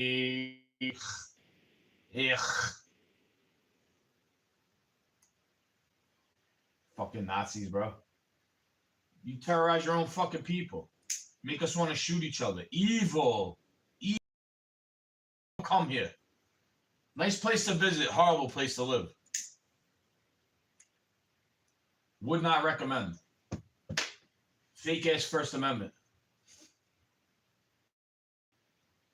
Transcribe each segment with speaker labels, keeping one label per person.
Speaker 1: Ugh. Fucking Nazis, bro. You terrorize your own fucking people. Make us want to shoot each other. Evil. Evil. Come here. Nice place to visit. Horrible place to live. Would not recommend. Fake ass First Amendment.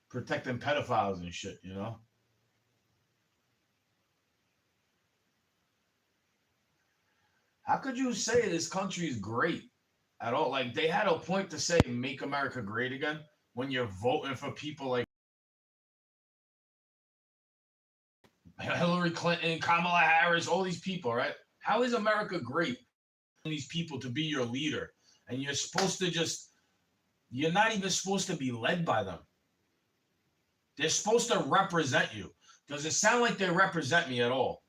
Speaker 1: Protecting pedophiles and shit, you know? How could you say this country is great at all? Like, they had a point to say, make America great again, when you're voting for people like Hillary Clinton, Kamala Harris, all these people, right? How is America great? These people to be your leader. And you're supposed to just, you're not even supposed to be led by them. They're supposed to represent you. Does it sound like they represent me at all?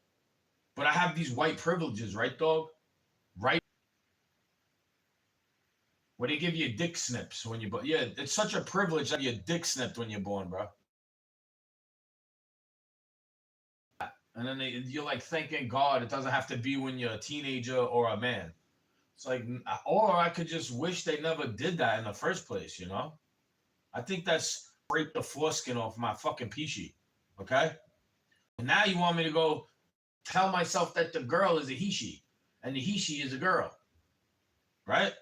Speaker 1: But I have these white privileges, right, dog? Right? Where they give you dick snips when you're born. Yeah, it's such a privilege to have your dick snipped when you're born, bro. And then you're like thanking God it doesn't have to be when you're a teenager or a man. It's like, or I could just wish they never did that in the first place, you know? I think that's break the foreskin off my fucking peachy, okay? And now you want me to go tell myself that the girl is a he she and the he she is a girl, right?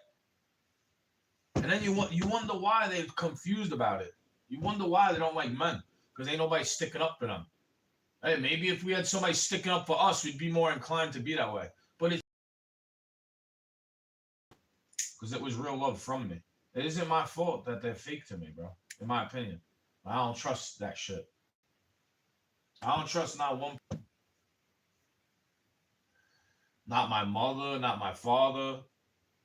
Speaker 1: And then you wonder why they're confused about it. You wonder why they don't like men because ain't nobody sticking up for them. Hey, maybe if we had somebody sticking up for us, we'd be more inclined to be that way. But it's because it was real love from me. It isn't my fault that they're fake to me, bro. In my opinion, I don't trust that shit. I don't trust not one. Not my mother, not my father,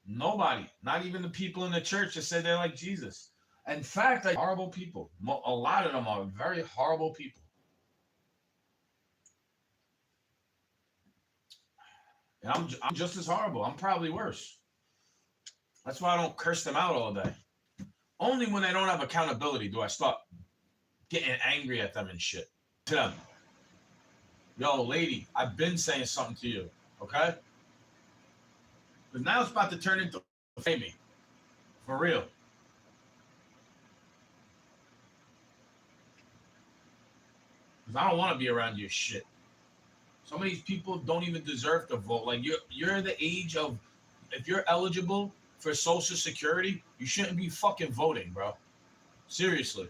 Speaker 1: nobody. Not even the people in the church that say they like Jesus. In fact, like horrible people. A lot of them are very horrible people. And I'm just as horrible. I'm probably worse. That's why I don't curse them out all day. Only when they don't have accountability do I start getting angry at them and shit. To them. Yo, lady, I've been saying something to you, okay? Because now it's about to turn into me. For real. Because I don't want to be around your shit. Some of these people don't even deserve to vote. Like you're the age of, if you're eligible for Social Security, you shouldn't be fucking voting, bro. Seriously.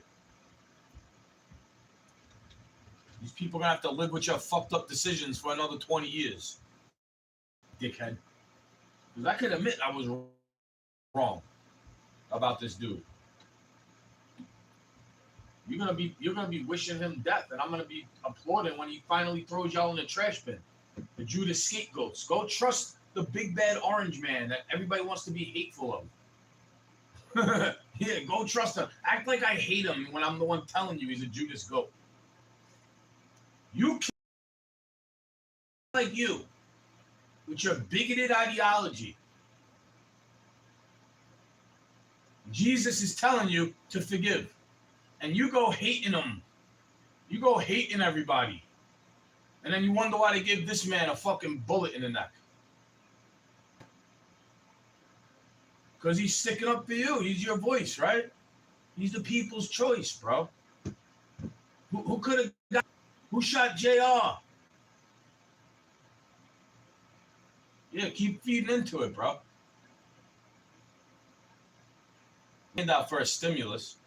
Speaker 1: These people are gonna have to live with your fucked up decisions for another 20 years. Dickhead. Because I can admit I was wrong about this dude. You're gonna be wishing him death, and I'm gonna be applauding when he finally throws y'all in the trash bin. The Judas scapegoats. Go trust the big bad orange man that everybody wants to be hateful of. Yeah, go trust him. Act like I hate him when I'm the one telling you he's a Judas goat. You can't like you with your bigoted ideology. Jesus is telling you to forgive. And you go hating them. You go hating everybody. And then you wonder why they give this man a fucking bullet in the neck. Because he's sticking up for you. He's your voice, right? He's the people's choice, bro. Who could have got... Who shot JR? Yeah, keep feeding into it, bro. And out for a stimulus.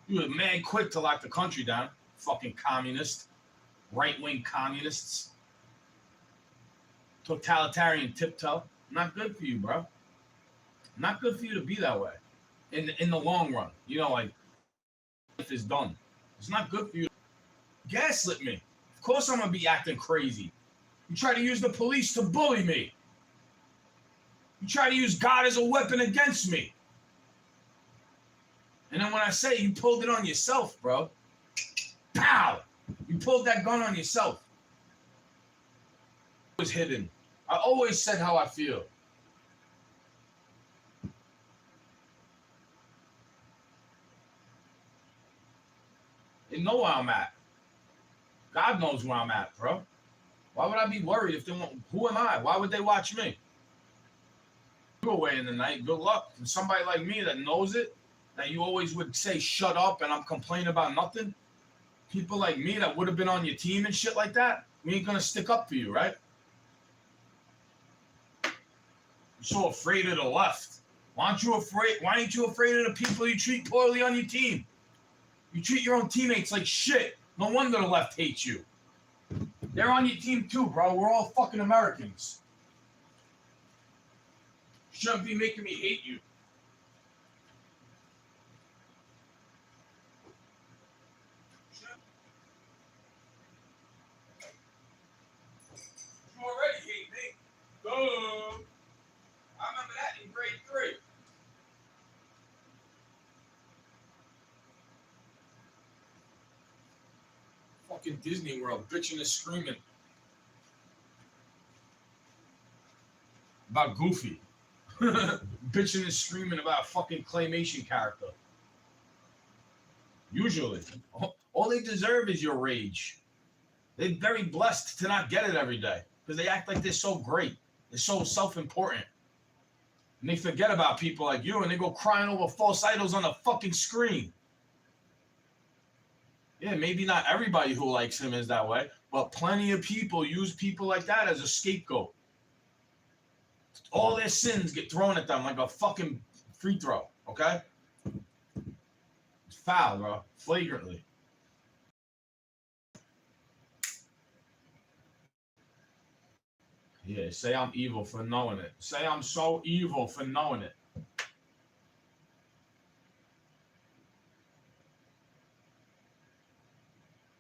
Speaker 1: You were mad quick to lock the country down. Fucking communist. Right-wing communists. Totalitarian tiptoe. Not good for you, bro. Not good for you to be that way. In the long run. You know, like, life is done. It's not good for you. Gaslit me. Of course I'm going to be acting crazy. You try to use the police to bully me. You try to use God as a weapon against me. And then when I say you pulled it on yourself, bro. Pow! You pulled that gun on yourself. It was hidden. I always said how I feel. They know where I'm at. God knows where I'm at, bro. Why would I be worried if they want? Who am I? Why would they watch me? You away in the night. Good luck. And somebody like me that knows it, that you always would say shut up and I'm complaining about nothing. People like me that would have been on your team and shit like that, we ain't gonna stick up for you, right? You're so afraid of the left. Why aren't you afraid? Why ain't you afraid of the people you treat poorly on your team? You treat your own teammates like shit. No wonder the left hates you. They're on your team too, bro. We're all fucking Americans. You shouldn't be making me hate you. You already hate me. Duh. I remember that in grade 3. Fucking Disney World, bitching and screaming about Goofy. Bitching and screaming about a fucking claymation character. Usually. All they deserve is your rage. They're very blessed to not get it every day because they act like they're so great. They're so self-important. And they forget about people like you and they go crying over false idols on the fucking screen. Yeah, maybe not everybody who likes him is that way, but plenty of people use people like that as a scapegoat. All their sins get thrown at them like a fucking free throw, okay? It's foul, bro. Flagrantly. Yeah, say I'm evil for knowing it. Say I'm so evil for knowing it.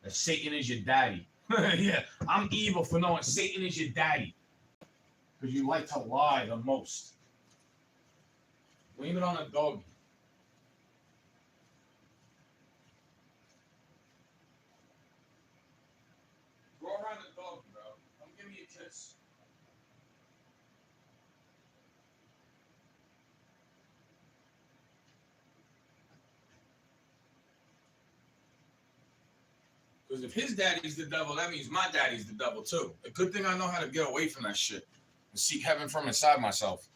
Speaker 1: That Satan is your daddy. Yeah, I'm evil for knowing Satan is your daddy. Because you like to lie the most. Blame it on a dog. Go around the dog, bro. Come give me a kiss. Because if his daddy's the devil, that means my daddy's the devil too. A good thing I know how to get away from that shit and seek heaven from inside myself.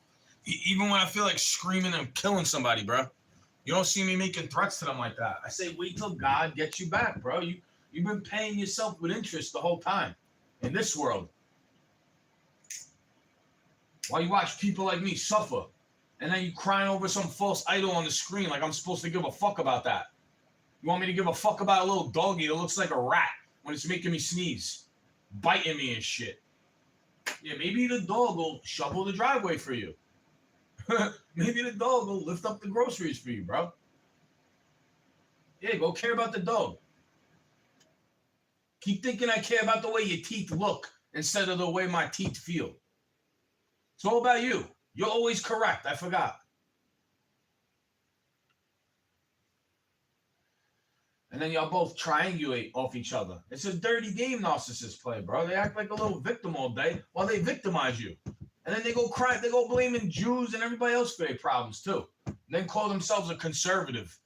Speaker 1: Even when I feel like screaming and killing somebody, bro. You don't see me making threats to them like that. I say, wait till God gets you back, bro. You've been paying yourself with interest the whole time in this world. While you watch people like me suffer, and then you crying over some false idol on the screen like I'm supposed to give a fuck about that. You want me to give a fuck about a little doggy that looks like a rat when it's making me sneeze, biting me and shit? Yeah, maybe the dog will shovel the driveway for you. Maybe the dog will lift up the groceries for you, bro. Yeah, go care about the dog. Keep thinking I care about the way your teeth look instead of the way my teeth feel. It's all about you. You're always correct. I forgot. And then y'all both triangulate off each other. It's a dirty game narcissists play, bro. They act like a little victim all day while they victimize you. And then they go cry, they go blaming Jews and everybody else for their problems too. And then call themselves a conservative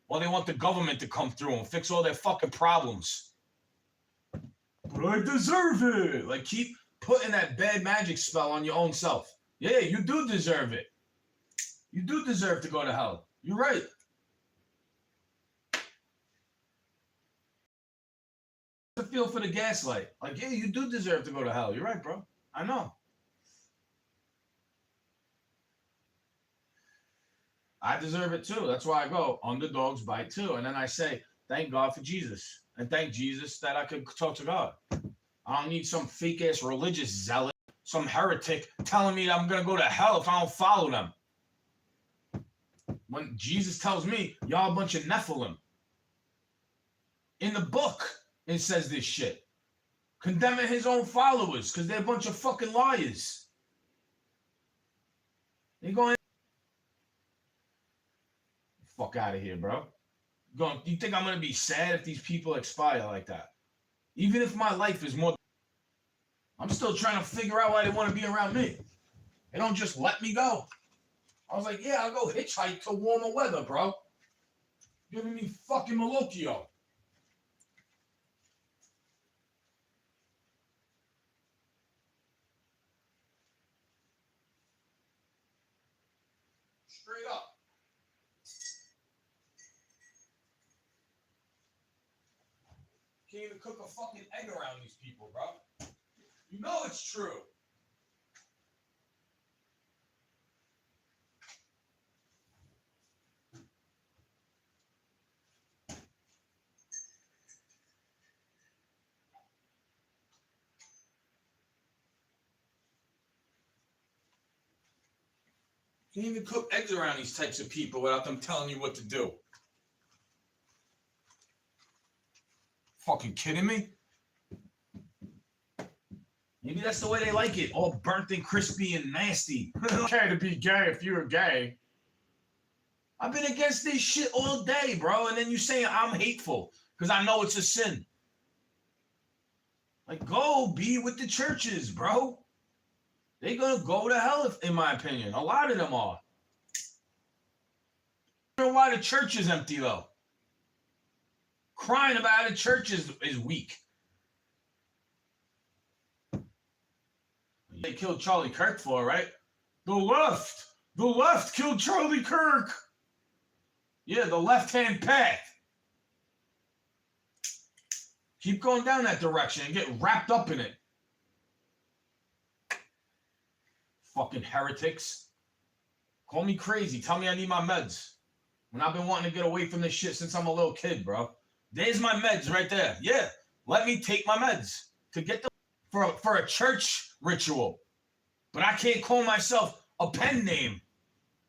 Speaker 1: while they want the government to come through and fix all their fucking problems. But I deserve it. Like, keep putting that bad magic spell on your own self. Yeah, you do deserve it. You do deserve to go to hell. You're right. To feel for the gaslight. Like, yeah, you do deserve to go to hell. You're right, bro. I know. I deserve it too. That's why I go, underdogs bite too. And then I say, thank God for Jesus. And thank Jesus that I could talk to God. I don't need some fake ass religious zealot, some heretic telling me that I'm going to go to hell if I don't follow them. When Jesus tells me, y'all a bunch of Nephilim. In the book, it says this shit. Condemning his own followers because they're a bunch of fucking liars. You're going, fuck out of here, bro. Going, you think I'm going to be sad if these people expire like that? Even if my life is more, I'm still trying to figure out why they want to be around me. They don't just let me go. I was like, yeah, I'll go hitchhike to warmer weather, bro. Giving me fucking Malocchio. Straight up. Can't even cook a fucking egg around these people, bro. You know it's true. Can't even cook eggs around these types of people without them telling you what to do. Fucking kidding me? Maybe that's the way they like it, all burnt and crispy and nasty. Okay to be gay if you're gay. I've been against this shit all day, bro, and then you saying I'm hateful because I know it's a sin. Like, go be with the churches, bro. They're gonna go to hell, in my opinion. A lot of them are. I don't know why the church is empty, though. Crying about the church is weak. They killed Charlie Kirk for, right? The left killed Charlie Kirk. Yeah, the left-hand path. Keep going down that direction and get wrapped up in it. Fucking heretics. Call me crazy. Tell me I need my meds. When I've been wanting to get away from this shit since I'm a little kid, bro. There's my meds right there. Yeah, let me take my meds to get the for a church ritual. But I can't call myself a pen name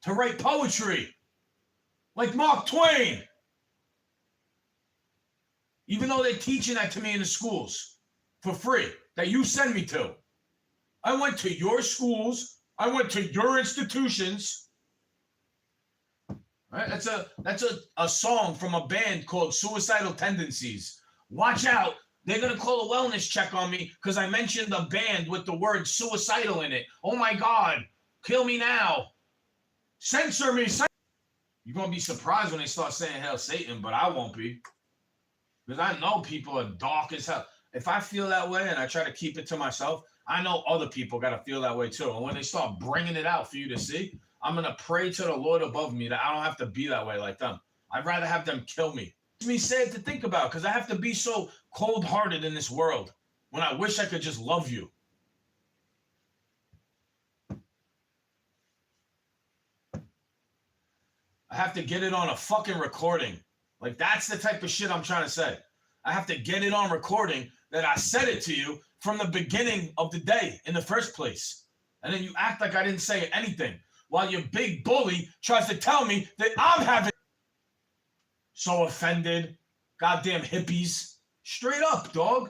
Speaker 1: to write poetry like Mark Twain. Even though they're teaching that to me in the schools for free that you send me to. I went to your schools. I went to your institutions. Right? That's a song from a band called Suicidal Tendencies. Watch out. They're going to call a wellness check on me because I mentioned a band with the word suicidal in it. Oh, my God. Kill me now. Censor me. You're going to be surprised when they start saying Hail Satan, but I won't be. Because I know people are dark as hell. If I feel that way and I try to keep it to myself, I know other people got to feel that way too. And when they start bringing it out for you to see, I'm going to pray to the Lord above me that I don't have to be that way like them. I'd rather have them kill me. It's me sad to think about because I have to be so cold-hearted in this world when I wish I could just love you. I have to get it on a fucking recording. Like, that's the type of shit I'm trying to say. I have to get it on recording that I said it to you from the beginning of the day in the first place. And then you act like I didn't say anything while your big bully tries to tell me that I'm having so offended. Goddamn hippies. Straight up, dog.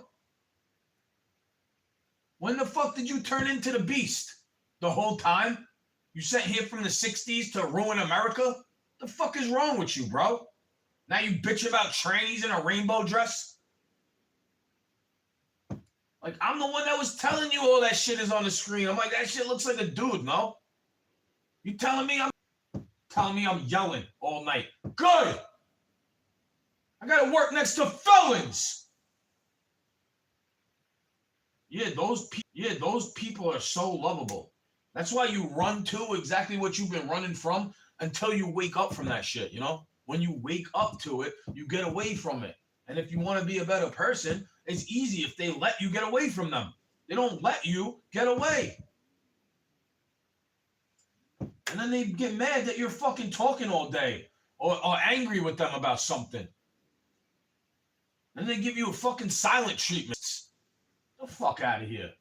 Speaker 1: When the fuck did you turn into the beast? The whole time? You sent here from the 60s to ruin America? The fuck is wrong with you, bro? Now you bitch about trannies in a rainbow dress? Like, I'm the one that was telling you all that shit is on the screen. I'm like, that shit looks like a dude, no? You telling me I'm yelling all night. Good! I gotta work next to felons! Yeah, those people are so lovable. That's why you run to exactly what you've been running from until you wake up from that shit, you know? When you wake up to it, you get away from it. And if you want to be a better person, it's easy if they let you get away from them. They don't let you get away. And then they get mad that you're fucking talking all day or angry with them about something. And they give you a fucking silent treatment. Get the fuck out of here.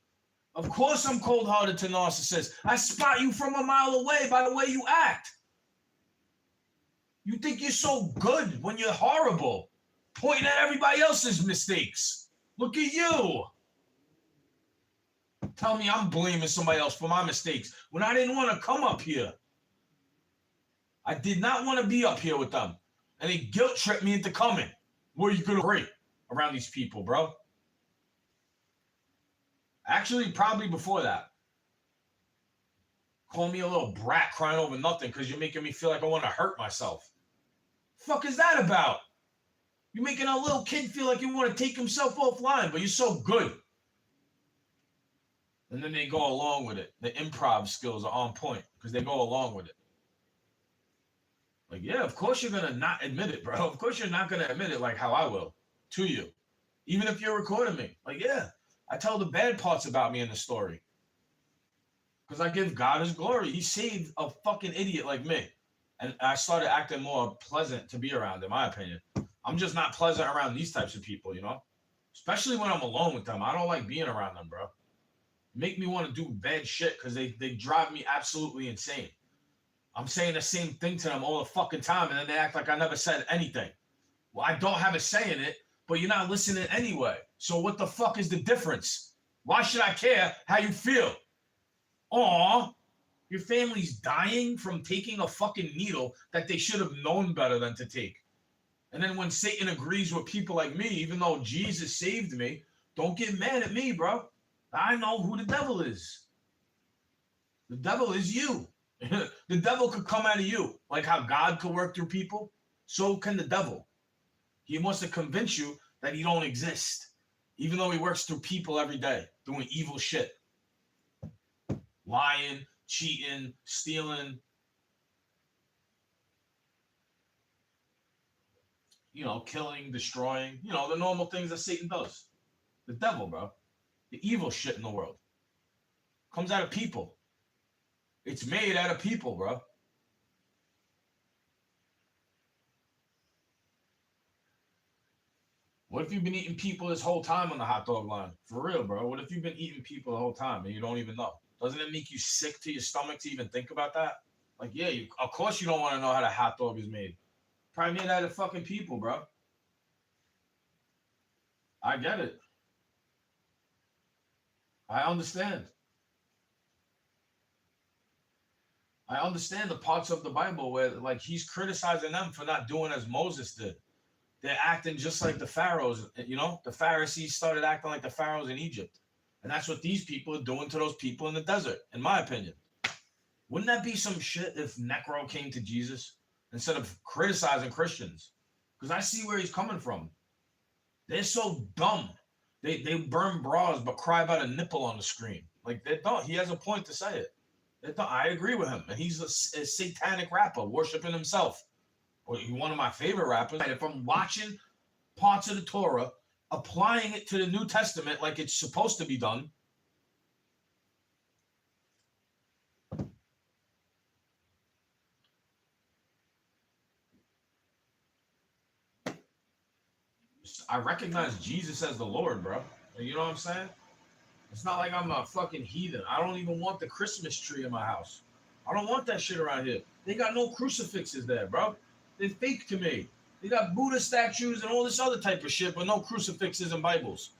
Speaker 1: Of course I'm cold-hearted to narcissists. I spot you from a mile away by the way you act. You think you're so good when you're horrible, pointing at everybody else's mistakes. Look at you. Tell me I'm blaming somebody else for my mistakes when I didn't want to come up here. I did not want to be up here with them. And they guilt-tripped me into coming. Where are you going to break around these people, bro? Actually, probably before that. Call me a little brat crying over nothing because you're making me feel like I want to hurt myself. Fuck is that about? You're making a little kid feel like you want to take himself offline, but you're so good. And then they go along with it. The improv skills are on point because they go along with it. Like, yeah, of course you're gonna not admit it, bro. Of course you're not gonna admit it like how I will to you. Even if you're recording me. Like, yeah, I tell the bad parts about me in the story. Because I give God his glory. He saved a fucking idiot like me. And I started acting more pleasant to be around, in my opinion. I'm just not pleasant around these types of people, you know? Especially when I'm alone with them. I don't like being around them, bro. Make me want to do bad shit because they drive me absolutely insane. I'm saying the same thing to them all the fucking time, and then they act like I never said anything. Well, I don't have a say in it, but you're not listening anyway. So what the fuck is the difference? Why should I care how you feel? Aw, your family's dying from taking a fucking needle that they should have known better than to take. And then when Satan agrees with people like me, even though Jesus saved me, don't get mad at me, bro. I know who the devil is. The devil is you. The devil could come out of you. Like how God could work through people, so can the devil. He wants to convince you that he don't exist, even though he works through people every day, doing evil shit. Lying, cheating, stealing. Killing, destroying. The normal things that Satan does. The devil, bro. The evil shit in the world. Comes out of people. It's made out of people, bro. What if you've been eating people this whole time on the hot dog line? For real, bro. What if you've been eating people the whole time and you don't even know? Doesn't it make you sick to your stomach to even think about that? Like, yeah, of course you don't want to know how the hot dog is made. Probably made out of fucking people, bro. I get it. I understand. I understand the parts of the Bible where, like, he's criticizing them for not doing as Moses did. They're acting just like the Pharaohs, The Pharisees started acting like the Pharaohs in Egypt. And that's what these people are doing to those people in the desert, in my opinion. Wouldn't that be some shit if Necro came to Jesus instead of criticizing Christians? Because I see where he's coming from. They're so dumb. They burn bras but cry about a nipple on the screen. Like, they don't. He has a point to say it. I agree with him. And he's a satanic rapper, worshiping himself. Or one of my favorite rappers. And if I'm watching parts of the Torah, applying it to the New Testament like it's supposed to be done, I recognize Jesus as the Lord, bro. You know what I'm saying? It's not like I'm a fucking heathen. I don't even want the Christmas tree in my house. I don't want that shit around here. They got no crucifixes there, bro. They're fake to me. They got Buddha statues and all this other type of shit, but no crucifixes and Bibles.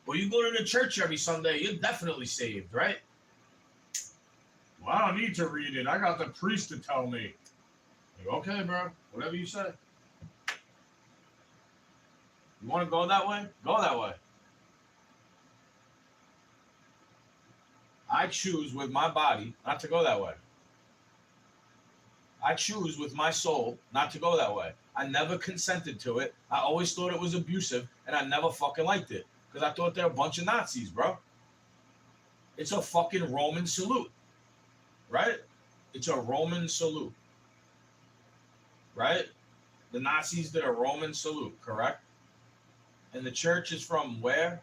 Speaker 1: Well, you go to the church every Sunday, you're definitely saved, right? Well, I don't need to read it. I got the priest to tell me. Like, okay, bro. Whatever you say. You want to go that way? Go that way. I choose with my body not to go that way. I choose with my soul not to go that way. I never consented to it. I always thought it was abusive, and I never fucking liked it because I thought they're a bunch of Nazis, bro. It's a fucking Roman salute, right? It's a Roman salute, right? The Nazis did a Roman salute, correct? And the church is from where?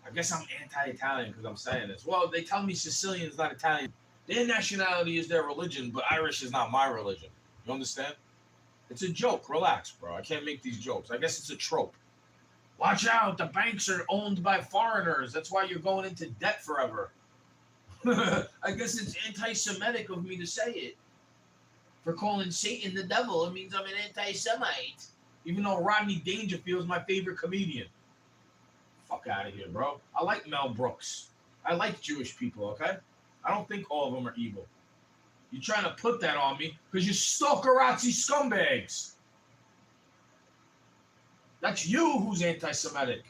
Speaker 1: I guess I'm anti-Italian because I'm saying this. Well, they tell me Sicilian's not Italian. Their nationality is their religion, but Irish is not my religion. You understand? It's a joke. Relax, bro. I can't make these jokes. I guess it's a trope. Watch out. The banks are owned by foreigners. That's why you're going into debt forever. I guess it's anti-Semitic of me to say it. For calling Satan the devil, it means I'm an anti-Semite. Even though Rodney Dangerfield is my favorite comedian. Fuck out of here, bro. I like Mel Brooks. I like Jewish people, okay? I don't think all of them are evil. You're trying to put that on me because you're stalkerazzi scumbags. That's you who's anti-Semitic.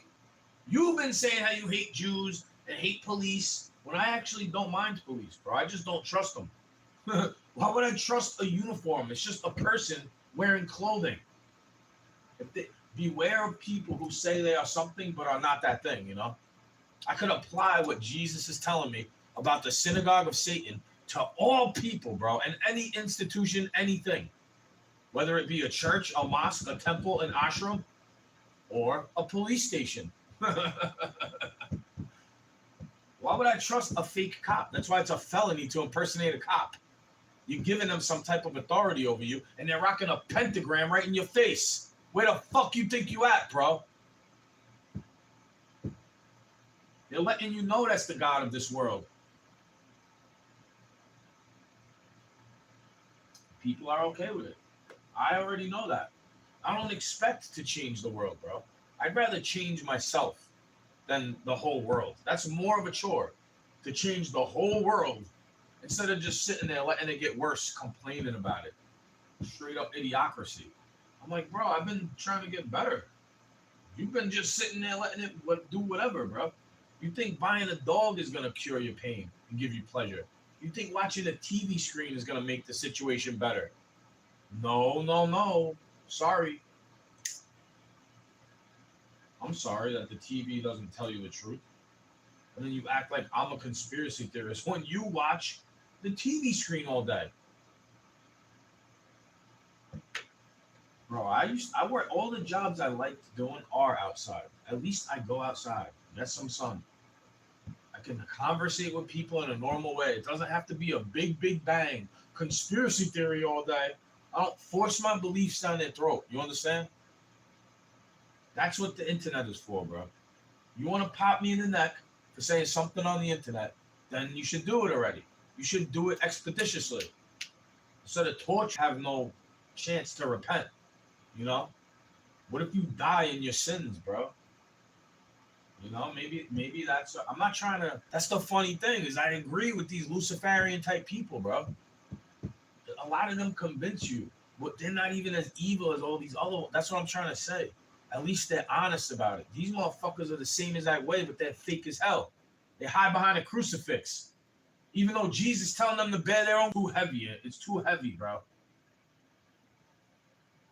Speaker 1: You've been saying how you hate Jews and hate police when I actually don't mind police, bro. I just don't trust them. Why would I trust a uniform? It's just a person wearing clothing. Beware of people who say they are something but are not that thing, I could apply what Jesus is telling me about the synagogue of Satan to all people, bro, and any institution, anything, whether it be a church, a mosque, a temple, an ashram, or a police station. Why would I trust a fake cop? That's why it's a felony to impersonate a cop. You're giving them some type of authority over you, and they're rocking a pentagram right in your face. Where the fuck you think you at, bro? They're letting you know that's the God of this world. People are okay with it. I already know that. I don't expect to change the world, bro. I'd rather change myself than the whole world. That's more of a chore to change the whole world instead of just sitting there letting it get worse, complaining about it. Straight up idiocracy. I'm like, bro, I've been trying to get better. You've been just sitting there letting it do whatever, bro. You think buying a dog is going to cure your pain and give you pleasure. You think watching a TV screen is going to make the situation better. No, no, no. Sorry. I'm sorry that the TV doesn't tell you the truth. And then you act like I'm a conspiracy theorist when you watch the TV screen all day. Bro, I work, all the jobs I like doing are outside. At least I go outside, get some sun. I can conversate with people in a normal way. It doesn't have to be a big bang conspiracy theory all day. I don't force my beliefs down their throat. You understand? That's what the internet is for, bro. You want to pop me in the neck for saying something on the internet, then you should do it already. You should do it expeditiously. Instead of torture, have no chance to repent. You know? What if you die in your sins, bro? You know, maybe that's. I'm not trying to. That's the funny thing is I agree with these Luciferian type people, bro. A lot of them convince you, but they're not even as evil as all these other. That's what I'm trying to say. At least they're honest about it. These motherfuckers are the same as that way, but they're fake as hell. They hide behind a crucifix, even though Jesus telling them to bear their own. Too heavy. It's too heavy, bro.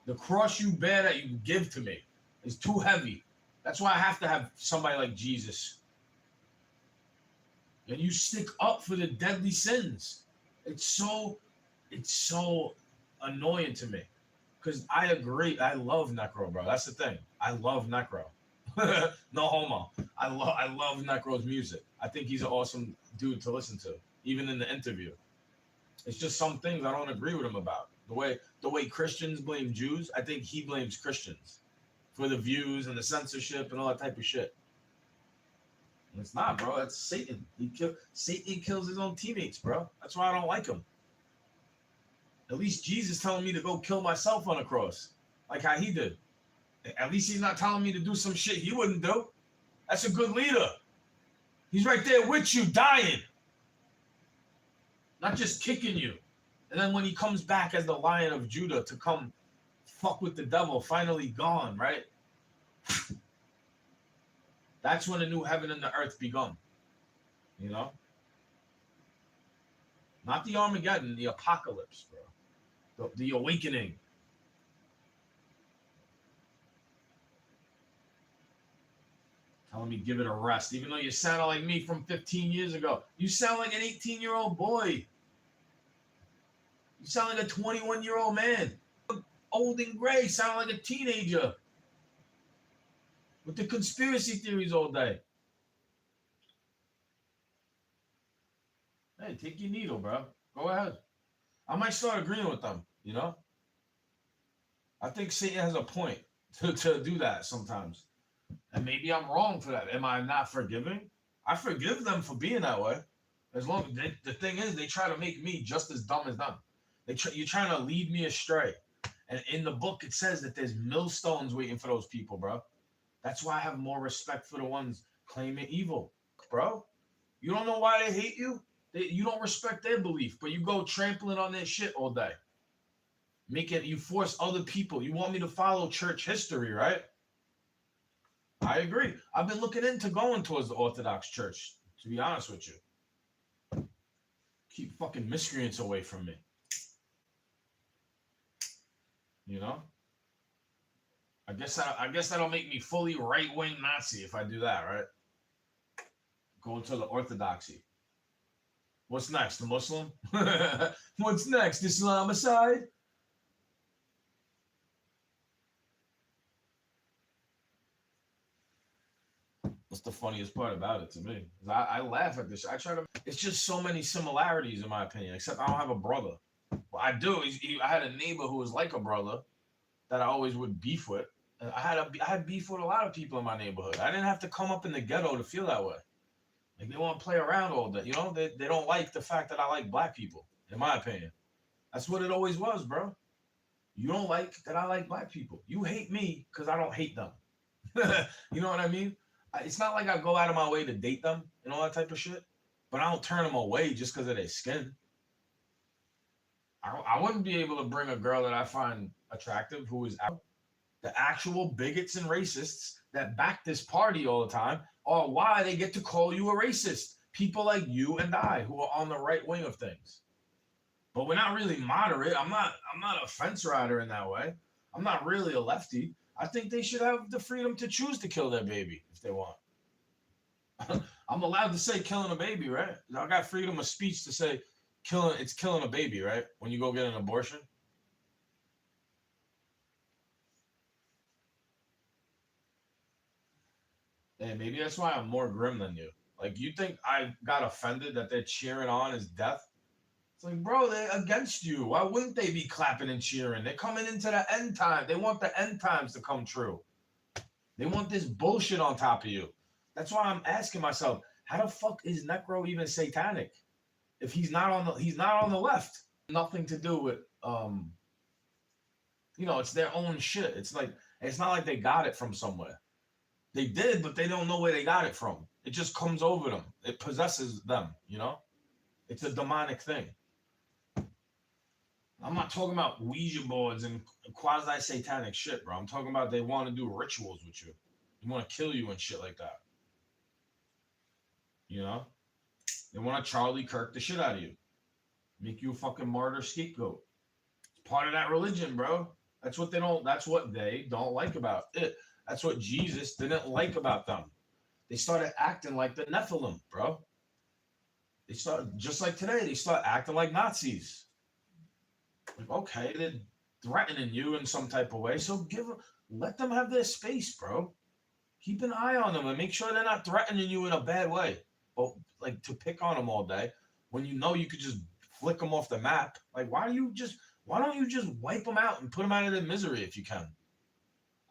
Speaker 1: The cross you bear that you give to me is too heavy. That's why I have to have somebody like Jesus. And you stick up for the deadly sins. It's so annoying to me. Because I agree. I love Necro, bro. That's the thing. I love Necro. No homo. I love Necro's music. I think he's an awesome dude to listen to, even in the interview. It's just some things I don't agree with him about. The way Christians blame Jews, I think he blames Christians for the views and the censorship and all that type of shit. And it's not, bro. That's Satan. Satan kills his own teammates, bro. That's why I don't like him. At least Jesus telling me to go kill myself on a cross, like how he did. At least he's not telling me to do some shit he wouldn't do. That's a good leader. He's right there with you, dying. Not just kicking you. And then when he comes back as the Lion of Judah to come fuck with the devil, finally gone, right? That's when the new heaven and the earth begun. You know? Not the Armageddon, the apocalypse, bro. The awakening. Telling me give it a rest, even though you sound like me from 15 years ago. You sound like an 18-year-old boy. You sound like a 21-year-old man. Old and gray, sound like a teenager. With the conspiracy theories all day. Hey, take your needle, bro. Go ahead. I might start agreeing with them, you know? I think Satan has a point to do that sometimes. And maybe I'm wrong for that. Am I not forgiving? I forgive them for being that way. As long as the thing is, they try to make me just as dumb as them. You're trying to lead me astray. And in the book, it says that there's millstones waiting for those people, bro. That's why I have more respect for the ones claiming evil, bro. You don't know why they hate you? You don't respect their belief, but you go trampling on their shit all day. You force other people. You want me to follow church history, right? I agree. I've been looking into going towards the Orthodox Church, to be honest with you. Keep fucking miscreants away from me. You know? I guess that'll make me fully right-wing Nazi if I do that, right? Go to the Orthodoxy. What's next? The Muslim? What's next? Islamicide? That's the funniest part about it to me. I laugh at this. I try to. It's just so many similarities, in my opinion. Except I don't have a brother. Well, I do. I had a neighbor who was like a brother that I always would beef with. And I had beef with a lot of people in my neighborhood. I didn't have to come up in the ghetto to feel that way. Like they want to play around all day. You know, they don't like the fact that I like black people. In my opinion, that's what it always was, bro. You don't like that I like black people. You hate me because I don't hate them. You know what I mean? It's not like I go out of my way to date them and all that type of shit, but I don't turn them away just because of their skin. I wouldn't be able to bring a girl that I find attractive who is the actual bigots and racists that back this party all the time are why they get to call you a racist. People like you and I who are on the right wing of things. But we're not really moderate. I'm not a fence rider in that way. I'm not really a lefty. I think they should have the freedom to choose to kill their baby if they want. I'm allowed to say killing a baby, right? I got freedom of speech to say killing a baby, right? When you go get an abortion. And maybe that's why I'm more grim than you. Like you think I got offended that they're cheering on his death? It's like, bro, they're against you. Why wouldn't they be clapping and cheering? They're coming into the end time. They want the end times to come true. They want this bullshit on top of you. That's why I'm asking myself, how the fuck is Necro even satanic? If he's not on the left. Nothing to do with it's their own shit. It's not like they got it from somewhere. They did, but they don't know where they got it from. It just comes over them. It possesses them, you know? It's a demonic thing. I'm not talking about Ouija boards and quasi satanic shit, bro. I'm talking about they want to do rituals with you. They want to kill you and shit like that. You know? They want to Charlie Kirk the shit out of you. Make you a fucking martyr scapegoat. It's part of that religion, bro. That's what they don't like about it. That's what Jesus didn't like about them. They started acting like the Nephilim, bro. They start just like today, they start acting like Nazis. Like, okay, they're threatening you in some type of way. So let them have their space, bro. Keep an eye on them and make sure they're not threatening you in a bad way. But like to pick on them all day when you know you could just flick them off the map. Like, why don't you just wipe them out and put them out of their misery if you can?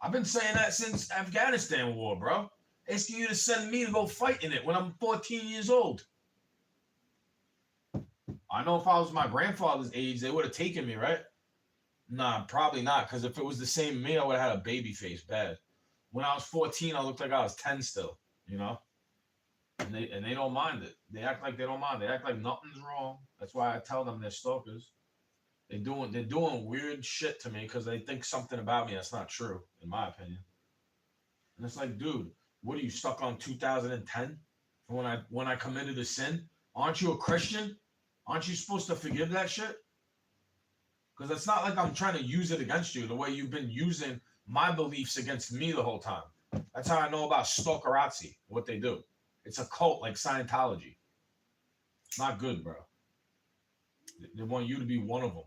Speaker 1: I've been saying that since Afghanistan war, bro. Asking you to send me to go fight in it when I'm 14 years old. I know if I was my grandfather's age, they would have taken me, right? Nah, probably not. Because if it was the same me, I would have had a baby face bad. When I was 14, I looked like I was 10 still, you know? And they don't mind it. They act like they don't mind. They act like nothing's wrong. That's why I tell them they're stalkers. They're doing weird shit to me because they think something about me that's not true, in my opinion. And it's like, dude, what are you stuck on 2010? When I committed a sin? Aren't you a Christian? Aren't you supposed to forgive that shit? Because it's not like I'm trying to use it against you the way you've been using my beliefs against me the whole time. That's how I know about stalkerazzi, what they do. It's a cult like Scientology. It's not good, bro. They want you to be one of them.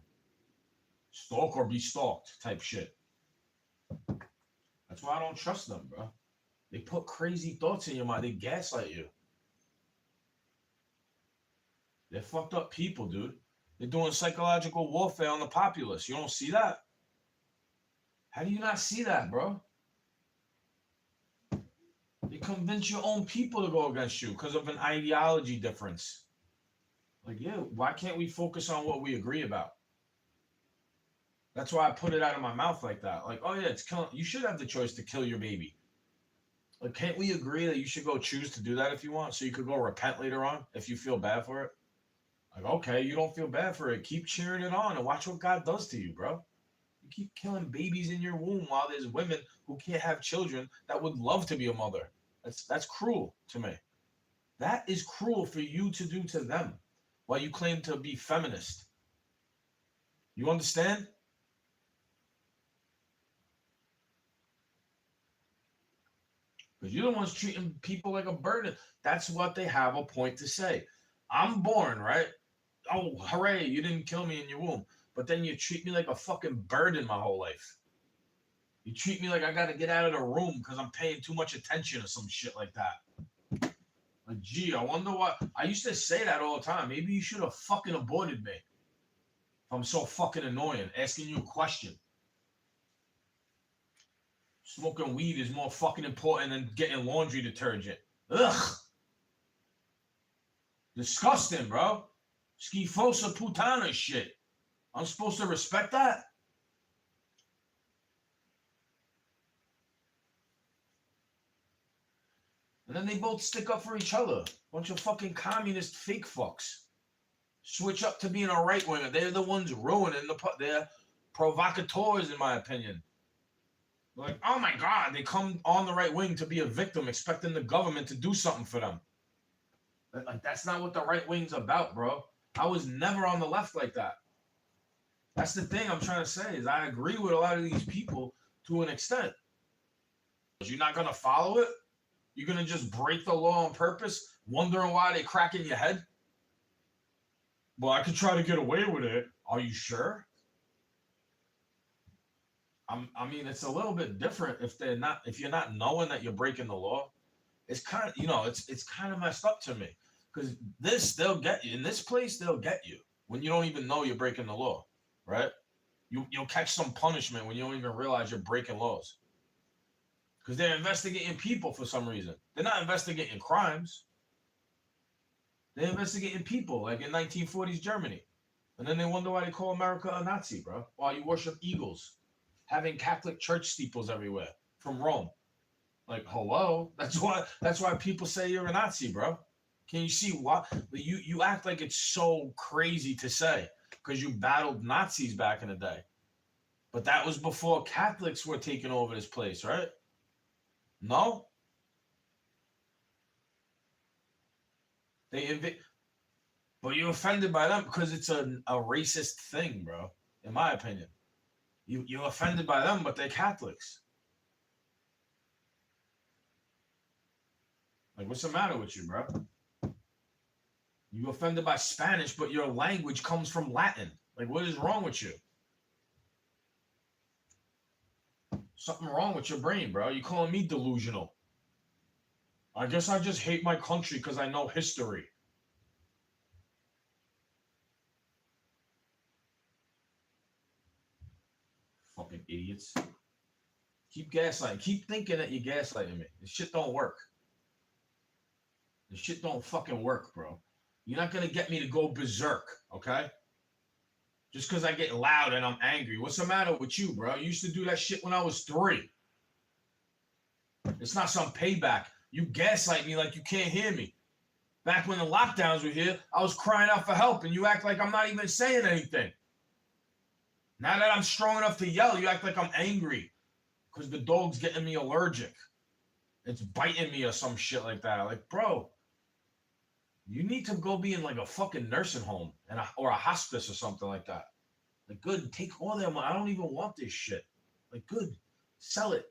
Speaker 1: Stalk or be stalked type shit. That's why I don't trust them, bro. They put crazy thoughts in your mind. They gaslight you. They're fucked up people, dude. They're doing psychological warfare on the populace. You don't see that? How do you not see that, bro? They convince your own people to go against you because of an ideology difference. Like, yeah, why can't we focus on what we agree about? That's why I put it out of my mouth like that. Like, oh yeah, it's killing. You should have the choice to kill your baby. Like, can't we agree that you should go choose to do that if you want, so you could go repent later on if you feel bad for it? Like, okay, you don't feel bad for it. Keep cheering it on and watch what God does to you, bro. You keep killing babies in your womb while there's women who can't have children that would love to be a mother. That's cruel to me. That is cruel for you to do to them while you claim to be feminist. You understand? Because you're the ones treating people like a burden. That's what they have a point to say. I'm born, right? Oh, hooray, you didn't kill me in your womb. But then you treat me like a fucking burden my whole life. You treat me like I gotta get out of the room because I'm paying too much attention or some shit like that. Like, gee, I wonder what. I used to say that all the time. Maybe you should have fucking aborted me. If I'm so fucking annoying, asking you a question. Smoking weed is more fucking important than getting laundry detergent. Ugh. Disgusting, bro. Schifosa putana shit. I'm supposed to respect that? And then they both stick up for each other. Bunch of fucking communist fake fucks. Switch up to being a right winger. They're the ones ruining they're provocateurs, in my opinion. Like, oh my God, they come on the right wing to be a victim, expecting the government to do something for them. Like, that's not what the right wing's about, bro. I was never on the left like that. That's the thing I'm trying to say is I agree with a lot of these people to an extent. You're not going to follow it? You're going to just break the law on purpose, wondering why they crack in your head? Well, I could try to get away with it. Are you sure? I mean, it's a little bit different if you're not knowing that you're breaking the law. It's kind of, it's kind of messed up to me because they'll get you in this place. They'll get you when you don't even know you're breaking the law, right? You'll catch some punishment when you don't even realize you're breaking laws because they're investigating people for some reason. They're not investigating crimes. They're investigating people, like in 1940s Germany, and then they wonder why they call America a Nazi, bro. Why you worship eagles, having Catholic church steeples everywhere from Rome. Like, hello, that's why people say you're a Nazi, bro. Can you see why? You act like it's so crazy to say because you battled Nazis back in the day, but that was before Catholics were taking over this place, right? No, but you're offended by them because it's a racist thing, bro. In my opinion, you're offended by them, but they're Catholics. Like, what's the matter with you, bro? You offended by Spanish, but your language comes from Latin. Like, what is wrong with you? Something wrong with your brain, bro. You calling me delusional? I guess I just hate my country because I know history. Fucking idiots. Keep gaslighting. Keep thinking that you're gaslighting me. This shit don't work. This shit don't fucking work, bro. You're not gonna get me to go berserk, okay? Just because I get loud and I'm angry. What's the matter with you, bro? You used to do that shit when I was 3. It's not some payback. You gaslight me like you can't hear me. Back when the lockdowns were here, I was crying out for help, and you act like I'm not even saying anything. Now that I'm strong enough to yell, you act like I'm angry because the dog's getting me allergic. It's biting me or some shit like that. Like, bro, you need to go be in like a fucking nursing home or a hospice or something like that. Like, good, take all their money. I don't even want this shit. Like, good, sell it.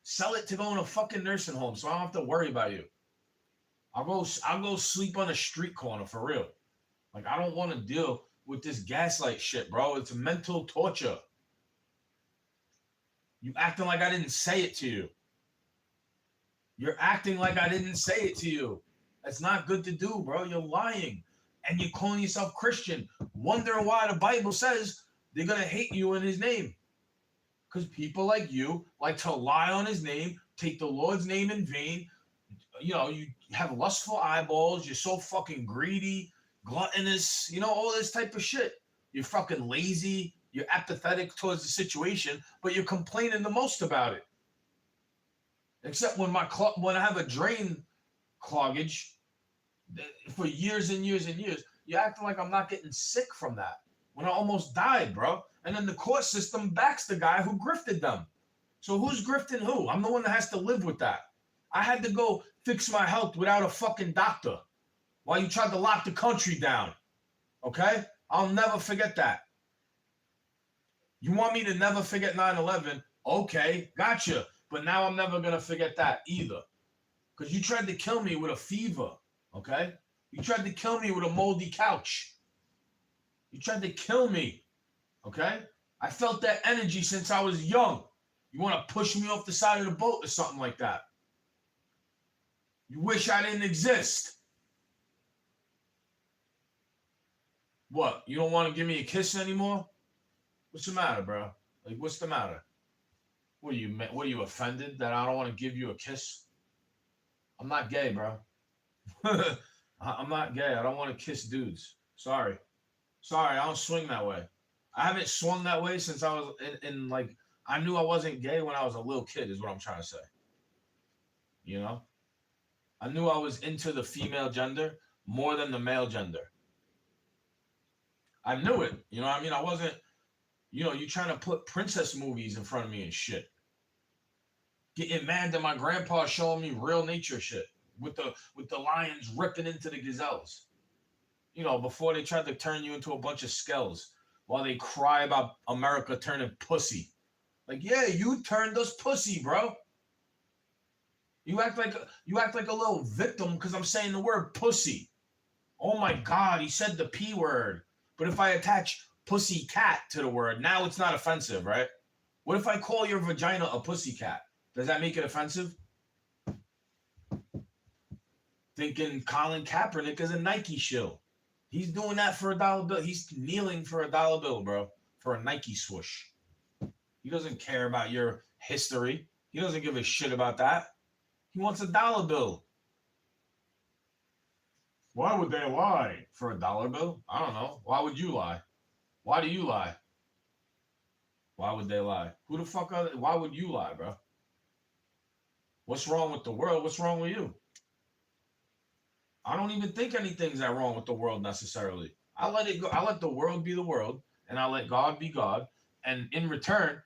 Speaker 1: Sell it to go in a fucking nursing home so I don't have to worry about you. I'll go sleep on a street corner for real. Like, I don't want to deal with this gaslight shit, bro. It's mental torture. You acting like I didn't say it to you. You're acting like I didn't say it to you. That's not good to do, bro. You're lying. And you're calling yourself Christian, wondering why the Bible says they're going to hate you in his name. Because people like you like to lie on his name, take the Lord's name in vain. You know, you have lustful eyeballs. You're so fucking greedy, gluttonous, all this type of shit. You're fucking lazy. You're apathetic towards the situation, but you're complaining the most about it. Except when when I have a drain cloggage for years and years and years, you're acting like I'm not getting sick from that when I almost died, bro. And then the court system backs the guy who grifted them. So who's grifting who? I'm the one that has to live with that. I had to go fix my health without a fucking doctor while you tried to lock the country down. Okay? I'll never forget that. You want me to never forget 9/11? Okay, gotcha. But now I'm never going to forget that either. Because you tried to kill me with a fever. Okay? You tried to kill me with a moldy couch. You tried to kill me. Okay? I felt that energy since I was young. You want to push me off the side of the boat or something like that. You wish I didn't exist. What? You don't want to give me a kiss anymore? What's the matter, bro? Like, what's the matter? What are you offended that I don't want to give you a kiss? I'm not gay, bro. I'm not gay. I don't want to kiss dudes. Sorry. Sorry, I don't swing that way. I haven't swung that way since I was in like, I knew I wasn't gay when I was a little kid, is what I'm trying to say. You know? I knew I was into the female gender more than the male gender. I knew it. You know what I mean? I wasn't, you trying to put princess movies in front of me and shit. Getting mad that my grandpa showing me real nature shit with the lions ripping into the gazelles. Before they tried to turn you into a bunch of skells while they cry about America turning pussy. Like, yeah, you turned us pussy, bro. You act like a little victim because I'm saying the word pussy. Oh my God, he said the P word. But if I attach pussy cat to the word, now it's not offensive, right? What if I call your vagina a pussy cat? Does that make it offensive? Thinking Colin Kaepernick is a Nike shill. He's doing that for $1 bill. He's kneeling for $1 bill, bro, for a Nike swoosh. He doesn't care about your history. He doesn't give a shit about that. He wants $1 bill. Why would they lie for $1 bill? I don't know. Why would you lie? Why do you lie? Why would they lie? Who the fuck are they? Why would you lie, bro? What's wrong with the world? What's wrong with you? I don't even think anything's that wrong with the world necessarily. I let it go. I let the world be the world, and I let God be God. And in return,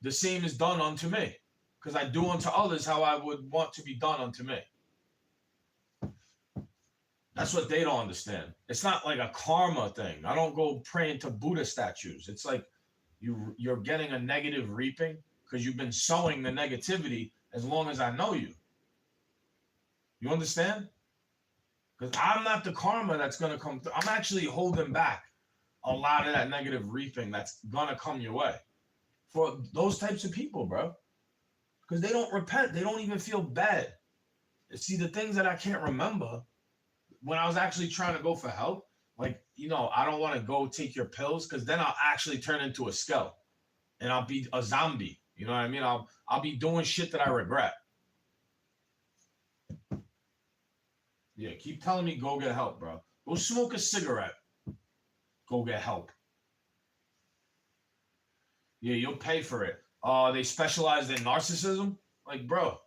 Speaker 1: the same is done unto me, because I do unto others how I would want to be done unto me. That's what they don't understand. It's not like a karma thing. I don't go praying to Buddha statues. It's like you're getting a negative reaping because you've been sowing the negativity as long as I know you. You understand? Because I'm not the karma that's going to come through. I'm actually holding back a lot of that negative reaping that's going to come your way for those types of people, bro. Because they don't repent. They don't even feel bad. See, the things that I can't remember when I was actually trying to go for help, like, I don't want to go take your pills because then I'll actually turn into a skell and I'll be a zombie. You know what I mean? I'll be doing shit that I regret. Yeah, keep telling me go get help, bro. Go smoke a cigarette. Go get help. Yeah, you'll pay for it. They specialize in narcissism. Like, bro,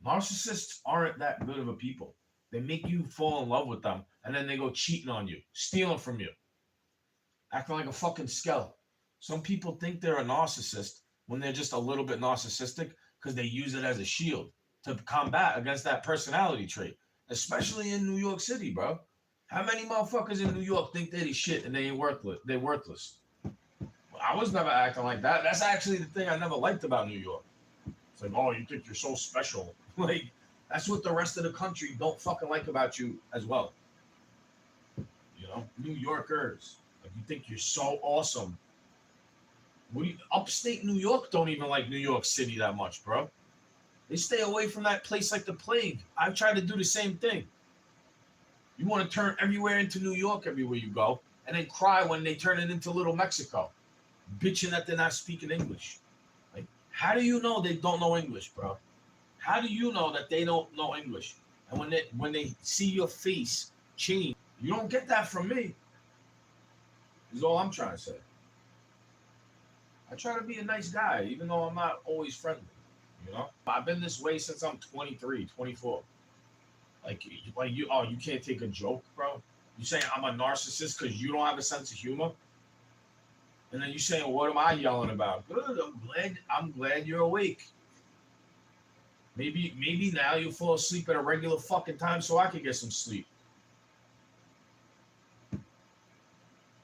Speaker 1: narcissists aren't that good of a people. They make you fall in love with them, and then they go cheating on you, stealing from you, acting like a fucking skell. Some people think they're a narcissist when they're just a little bit narcissistic because they use it as a shield to combat against that personality trait. Especially in New York City, bro. How many motherfuckers in New York think they're the shit and they ain't worthless? They're worthless. I was never acting like that. That's actually the thing I never liked about New York. It's like, oh, you think you're so special. Like, that's what the rest of the country don't fucking like about you as well. New Yorkers. Like, you think you're so awesome. Upstate New York don't even like New York City that much, bro. They stay away from that place like the plague. I've tried to do the same thing. You want to turn everywhere into New York everywhere you go, and then cry when they turn it into Little Mexico, bitching that they're not speaking English. Like, how do you know they don't know English, bro? How do you know that they don't know English? And when they see your face change, you don't get that from me. Is all I'm trying to say. I try to be a nice guy, even though I'm not always friendly. I've been this way since I'm 23, 24. Like you can't take a joke, bro. You saying I'm a narcissist because you don't have a sense of humor? And then you saying, what am I yelling about? Good, I'm glad you're awake. Maybe now you'll fall asleep at a regular fucking time so I can get some sleep.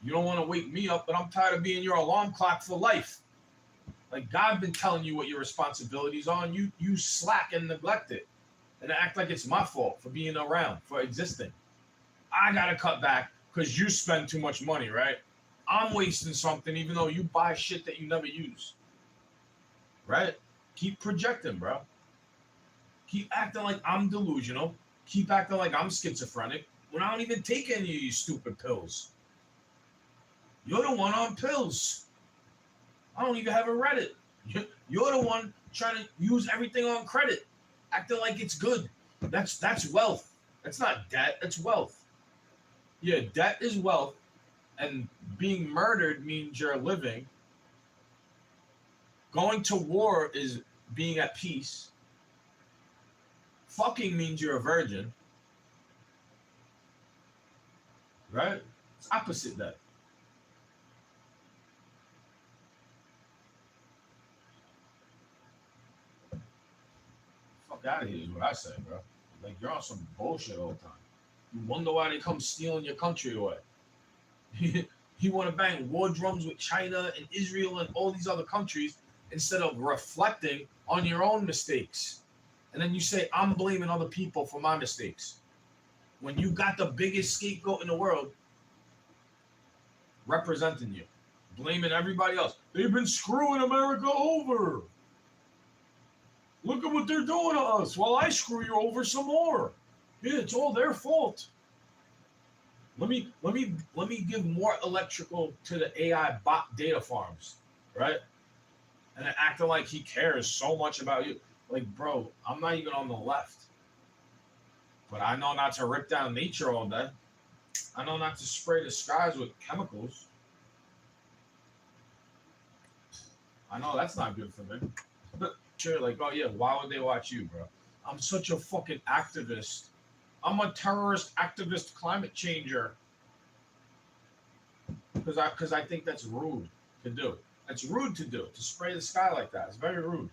Speaker 1: You don't want to wake me up, but I'm tired of being your alarm clock for life. Like, God been telling you what your responsibilities are, and you slack and neglect it. And act like it's my fault for being around, for existing. I gotta cut back because you spend too much money, right? I'm wasting something even though you buy shit that you never use, right? Keep projecting, bro. Keep acting like I'm delusional. Keep acting like I'm schizophrenic when I don't even take any of these stupid pills. You're the one on pills. I don't even have a Reddit. You're the one trying to use everything on credit, acting like it's good. That's wealth. That's not debt. That's wealth. Yeah, debt is wealth, and being murdered means you're living. Going to war is being at peace. Fucking means you're a virgin, right? It's opposite that. Fuck out of here is what I say, bro. Like you're on some bullshit all the time. You wonder why they come stealing your country away. You want to bang war drums with China and Israel and all these other countries instead of reflecting on your own mistakes. And then you say, I'm blaming other people for my mistakes. When you got the biggest scapegoat in the world representing you, blaming everybody else. They've been screwing America over. Look at what they're doing to us while I screw you over some more. Yeah, it's all their fault. Let me give more electrical to the AI bot data farms, right? And then acting like he cares so much about you. Like, bro, I'm not even on the left. But I know not to rip down nature all day. I know not to spray the skies with chemicals. I know that's not good for me. Sure, like, oh yeah, why would they watch you, bro? I'm such a fucking activist. I'm a terrorist activist climate changer. Because I think that's rude to do. That's rude to do, to spray the sky like that. It's very rude.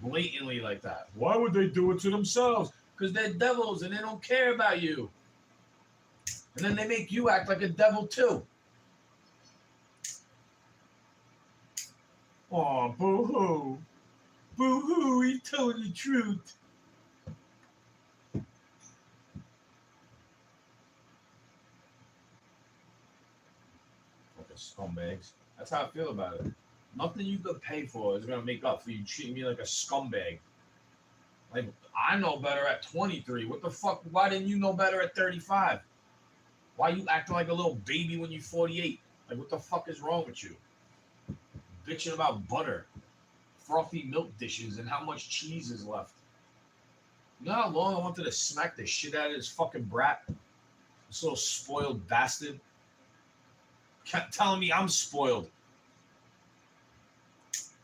Speaker 1: Blatantly like that. Why would they do it to themselves? Because they're devils and they don't care about you. And then they make you act like a devil too. Oh, boo-hoo. Boo-hoo, he's telling the truth. Fucking scumbags. That's how I feel about it. Nothing you could pay for is gonna make up for you treating me like a scumbag. Like I know better at 23. What the fuck? Why didn't you know better at 35? Why you acting like a little baby when you're 48? Like what the fuck is wrong with you? Bitching about butter, frothy milk dishes, and how much cheese is left. You know how long I wanted to smack the shit out of this fucking brat? This little spoiled bastard. Kept telling me I'm spoiled.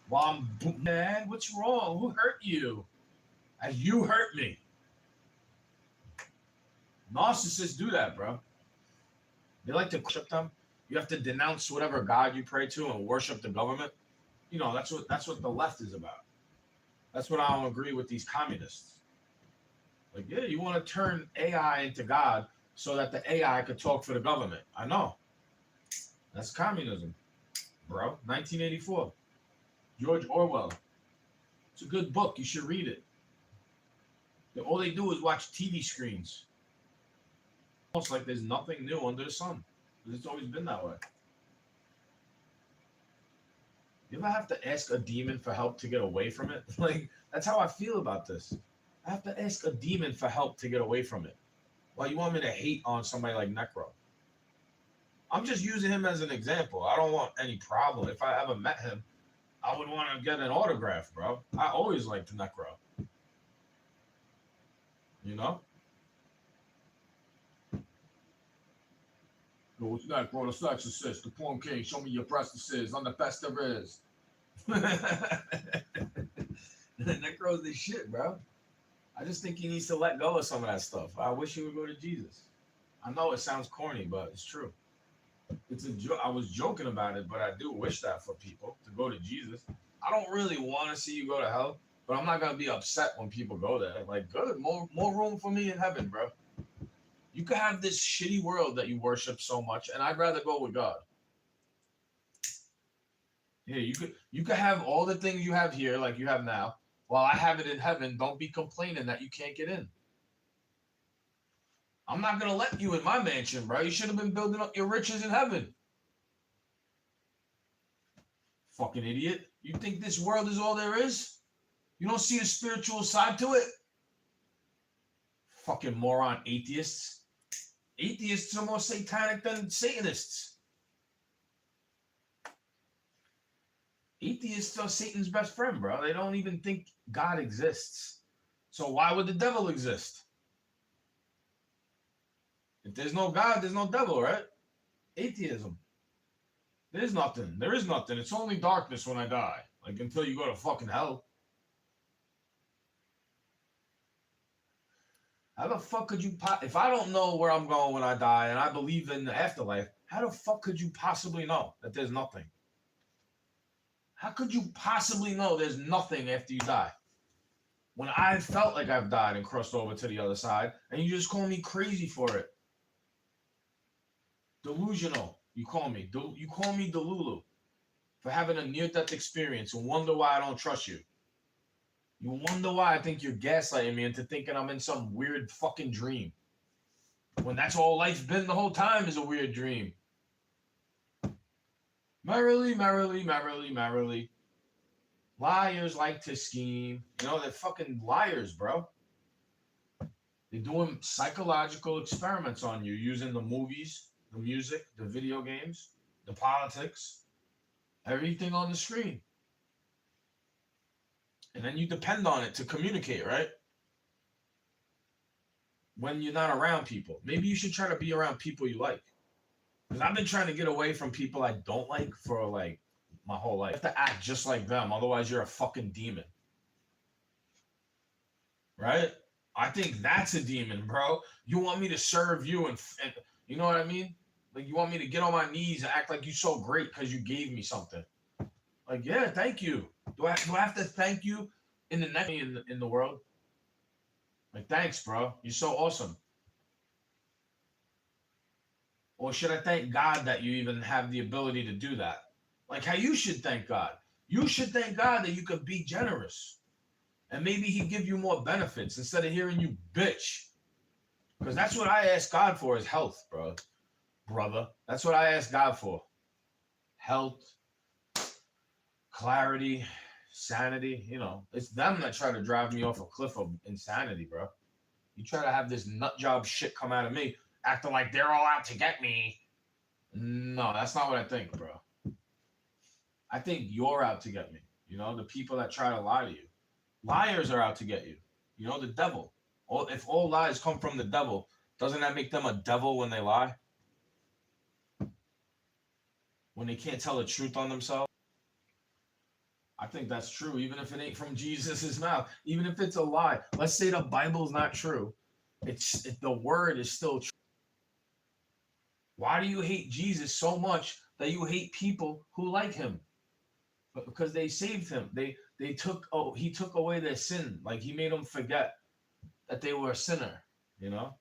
Speaker 1: While I'm mad, what's wrong? Who hurt you? And you hurt me. Narcissists do that, bro. They like to worship them. You have to denounce whatever God you pray to and worship the government. You know, that's what the left is about. That's what I don't agree with these communists. Like, yeah, you want to turn AI into God so that the AI could talk for the government. I know. That's communism, bro. 1984. George Orwell. It's a good book. You should read it. All they do is watch TV screens. Almost like there's nothing new under the sun. It's always been that way. You ever have to ask a demon for help to get away from it? Like, that's how I feel about this. I have to ask a demon for help to get away from it. Well, you want me to hate on somebody like Necro? I'm just using him as an example. I don't want any problem. If I ever met him, I would want to get an autograph, bro. I always liked Necro. You know? Yo, what's that, bro? The sex assist, the porn king. Show me your breastises. I'm the best there is. Necro's the shit, bro. I just think he needs to let go of some of that stuff. I wish he would go to Jesus. I know it sounds corny, but it's true. It's a joke. I was joking about it, but I do wish that for people to go to Jesus. I don't really want to see you go to hell, but I'm not gonna be upset when people go there. Like, good, more room for me in heaven, bro. You could have this shitty world that you worship so much, and I'd rather go with God. Yeah, you could have all the things you have here, like you have now, while I have it in heaven. Don't be complaining that you can't get in. I'm not gonna let you in my mansion, bro. You should have been building up your riches in heaven. Fucking idiot. You think this world is all there is? You don't see the spiritual side to it? Fucking moron atheists. Atheists are more satanic than Satanists. Atheists are Satan's best friend, bro. They don't even think God exists. So why would the devil exist? If there's no God, there's no devil, right? Atheism. There's nothing. There is nothing. It's only darkness when I die. Like until you go to fucking hell. How the fuck could you if I don't know where I'm going when I die and I believe in the afterlife, how the fuck could you possibly know that there's nothing? How could you possibly know there's nothing after you die? When I felt like I've died and crossed over to the other side, and you just call me crazy for it. Delusional, you call me. You call me Delulu for having a near-death experience and wonder why I don't trust you. You wonder why I think you're gaslighting me into thinking I'm in some weird fucking dream. When that's all life's been the whole time is a weird dream. Merrily, merrily, merrily, merrily. Liars like to scheme. You know, they're fucking liars, bro. They're doing psychological experiments on you using the movies, the music, the video games, the politics, everything on the screen. And then you depend on it to communicate, right? When you're not around people. Maybe you should try to be around people you like. Because I've been trying to get away from people I don't like for like my whole life. You have to act just like them. Otherwise, you're a fucking demon. Right? I think that's a demon, bro. You want me to serve you and you know what I mean? Like you want me to get on my knees and act like you're so great because you gave me something. Like, yeah, thank you. Do I have to thank you in the next in the world? Like, thanks, bro. You're so awesome. Or should I thank God that you even have the ability to do that? Like how you should thank God. You should thank God that you could be generous. And maybe he'd give you more benefits instead of hearing you bitch. Because that's what I ask God for is health, bro. Brother. That's what I ask God for. Health, clarity, sanity. You know, it's them that try to drive me off a cliff of insanity, bro. You try to have this nut job shit come out of me, acting like they're all out to get me. No, that's not what I think, bro. I think you're out to get me. You know, the people that try to lie to you. Liars are out to get you. You know, the devil. If all lies come from the devil, doesn't that make them a devil when they lie? When they can't tell the truth on themselves? I think that's true, even if it ain't from Jesus' mouth. Even if it's a lie. Let's say the Bible's not true. The word is still true. Why do you hate Jesus so much that you hate people who like him? But because they saved him. He took away their sin. Like he made them forget that they were a sinner, you know?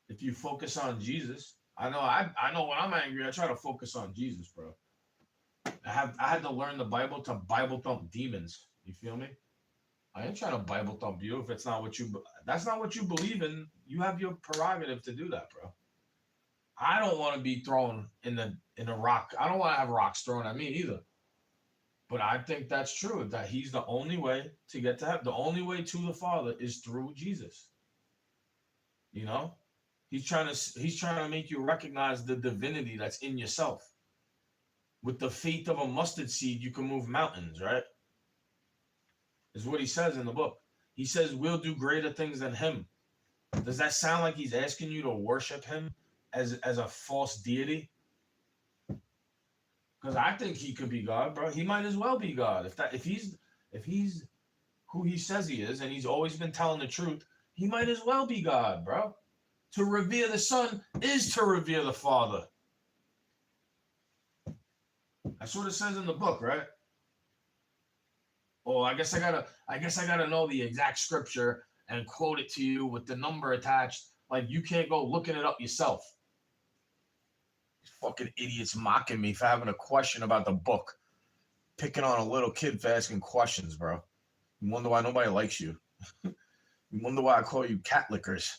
Speaker 1: If you focus on Jesus, I know when I'm angry, I try to focus on Jesus, bro. I had to learn the Bible to Bible thump demons. You feel me? I ain't trying to Bible thump you if that's not what you believe in. You have your prerogative to do that, bro. I don't want to be thrown in a rock. I don't want to have rocks thrown at me either. But I think that's true, that he's the only way to get to heaven. The only way to the Father is through Jesus. You know? He's trying to make you recognize the divinity that's in yourself. With the faith of a mustard seed, you can move mountains, right? Is what he says in the book. He says, we'll do greater things than him. Does that sound like he's asking you to worship him as a false deity? Because I think he could be God, bro. He might as well be God. If he's who he says he is, and he's always been telling the truth, he might as well be God, bro. To revere the Son is to revere the Father. That's what it says in the book, right? Oh, I guess I gotta know the exact scripture and quote it to you with the number attached. Like you can't go looking it up yourself. These fucking idiots mocking me for having a question about the book. Picking on a little kid for asking questions, bro. You wonder why nobody likes you. You wonder why I call you cat lickers.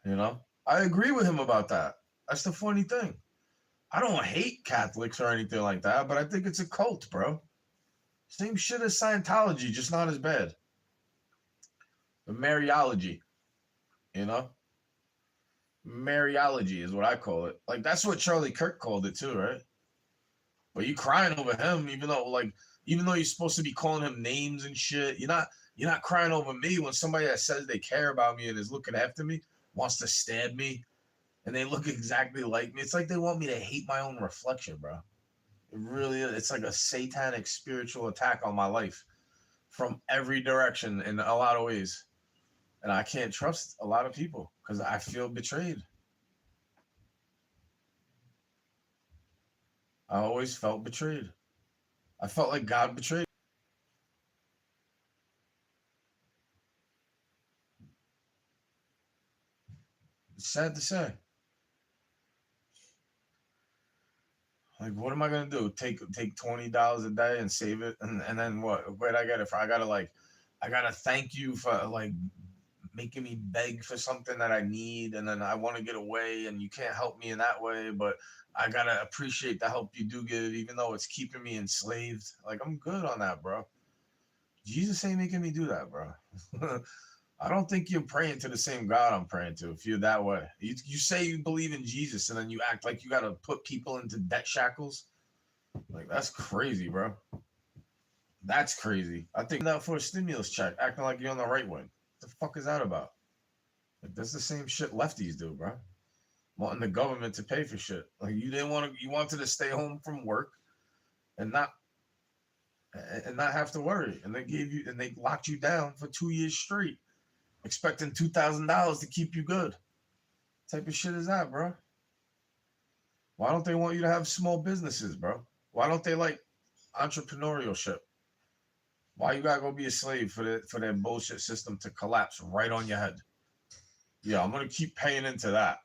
Speaker 1: You know, I agree with him about that. That's the funny thing. I don't hate Catholics or anything like that, but I think it's a cult, bro. Same shit as Scientology, just not as bad. The Mariology, you know? Mariology is what I call it. Like that's what Charlie Kirk called it too, right? But you crying over him, even though you're supposed to be calling him names and shit. You're not crying over me when somebody that says they care about me and is looking after me wants to stab me and they look exactly like me. It's like they want me to hate my own reflection, bro. It really is. It's like a satanic spiritual attack on my life from every direction in a lot of ways. And I can't trust a lot of people because I feel betrayed. I always felt betrayed. I felt like God betrayed. It's sad to say. Like, what am I gonna do? Take $20 a day and save it, and then what? Where'd I get it from? I gotta thank you for like making me beg for something that I need, and then I want to get away, and you can't help me in that way, but I gotta appreciate the help you do give, even though it's keeping me enslaved. Like, I'm good on that, bro. Jesus ain't making me do that, bro. I don't think you're praying to the same God I'm praying to if you're that way. You say you believe in Jesus and then you act like you got to put people into debt shackles. Like, that's crazy, bro. That's crazy. I think that for a stimulus check, acting like you're on the right one. What the fuck is that about? Like, that's the same shit lefties do, bro. Wanting the government to pay for shit. Like, you wanted to stay home from work and not have to worry. And they locked you down for 2 years straight, expecting $2,000 to keep you good. What type of shit is that, bro? Why don't they want you to have small businesses, bro? Why don't they like entrepreneurial shit? Why you gotta go be a slave for their bullshit system to collapse right on your head? Yeah, I'm gonna keep paying into that.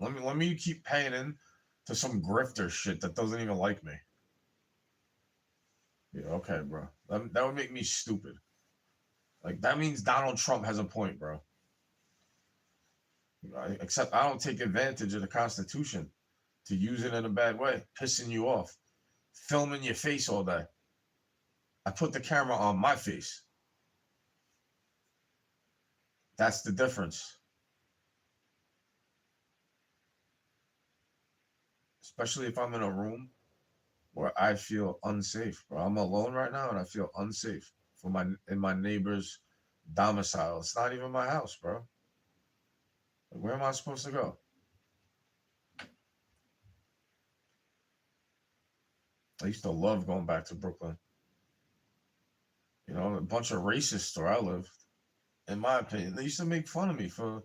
Speaker 1: Let me keep paying in to some grifter shit that doesn't even like me. Yeah, okay, bro. That would make me stupid. Like that means Donald Trump has a point, bro. Except I don't take advantage of the Constitution to use it in a bad way, pissing you off, filming your face all day. I put the camera on my face. That's the difference. Especially if I'm in a room where I feel unsafe, bro. I'm alone right now and I feel unsafe in my neighbor's domicile. It's not even my house, bro. Like, where am I supposed to go? I used to love going back to Brooklyn. You know, a bunch of racists where I lived. In my opinion, they used to make fun of me for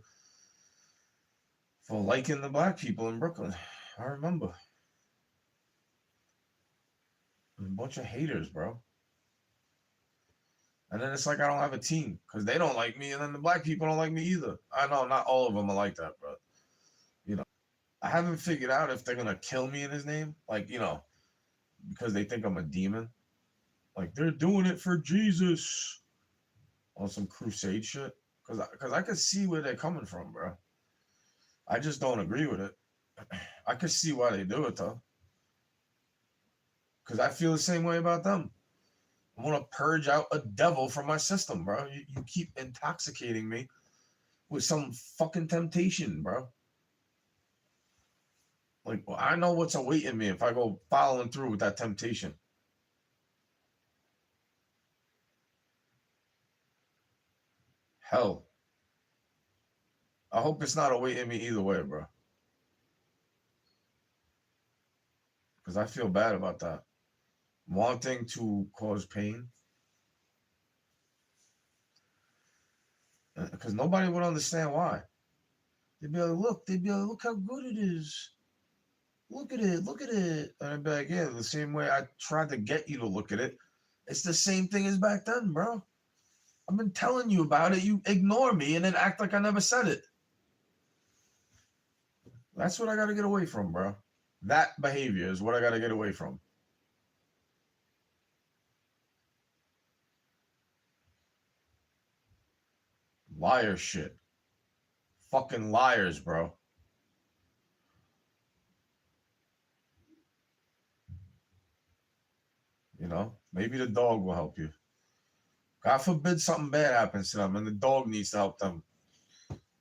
Speaker 1: liking the black people in Brooklyn. I remember a bunch of haters, bro. And then it's like I don't have a team because they don't like me, and then the black people don't like me either. I know not all of them are like that, but you know, I haven't figured out if they're gonna kill me in his name, like because they think I'm a demon. Like they're doing it for Jesus on some crusade shit. Because I could see where they're coming from, bro. I just don't agree with it. I could see why they do it though, because I feel the same way about them. I want to purge out a devil from my system, bro. You keep intoxicating me with some fucking temptation, bro. Like, well, I know what's awaiting me if I go following through with that temptation. Hell, I hope it's not awaiting me either way, bro. Because I feel bad about that. Wanting to cause pain. Because nobody would understand why. They'd be like, look how good it is. Look at it, look at it. And I'd be like, yeah, the same way I tried to get you to look at it. It's the same thing as back then, bro. I've been telling you about it. You ignore me and then act like I never said it. That's what I got to get away from, bro. That behavior is what I got to get away from. Liar shit. fucking liars, bro. You know, maybe the dog will help you. God forbid something bad happens to them and the dog needs to help them.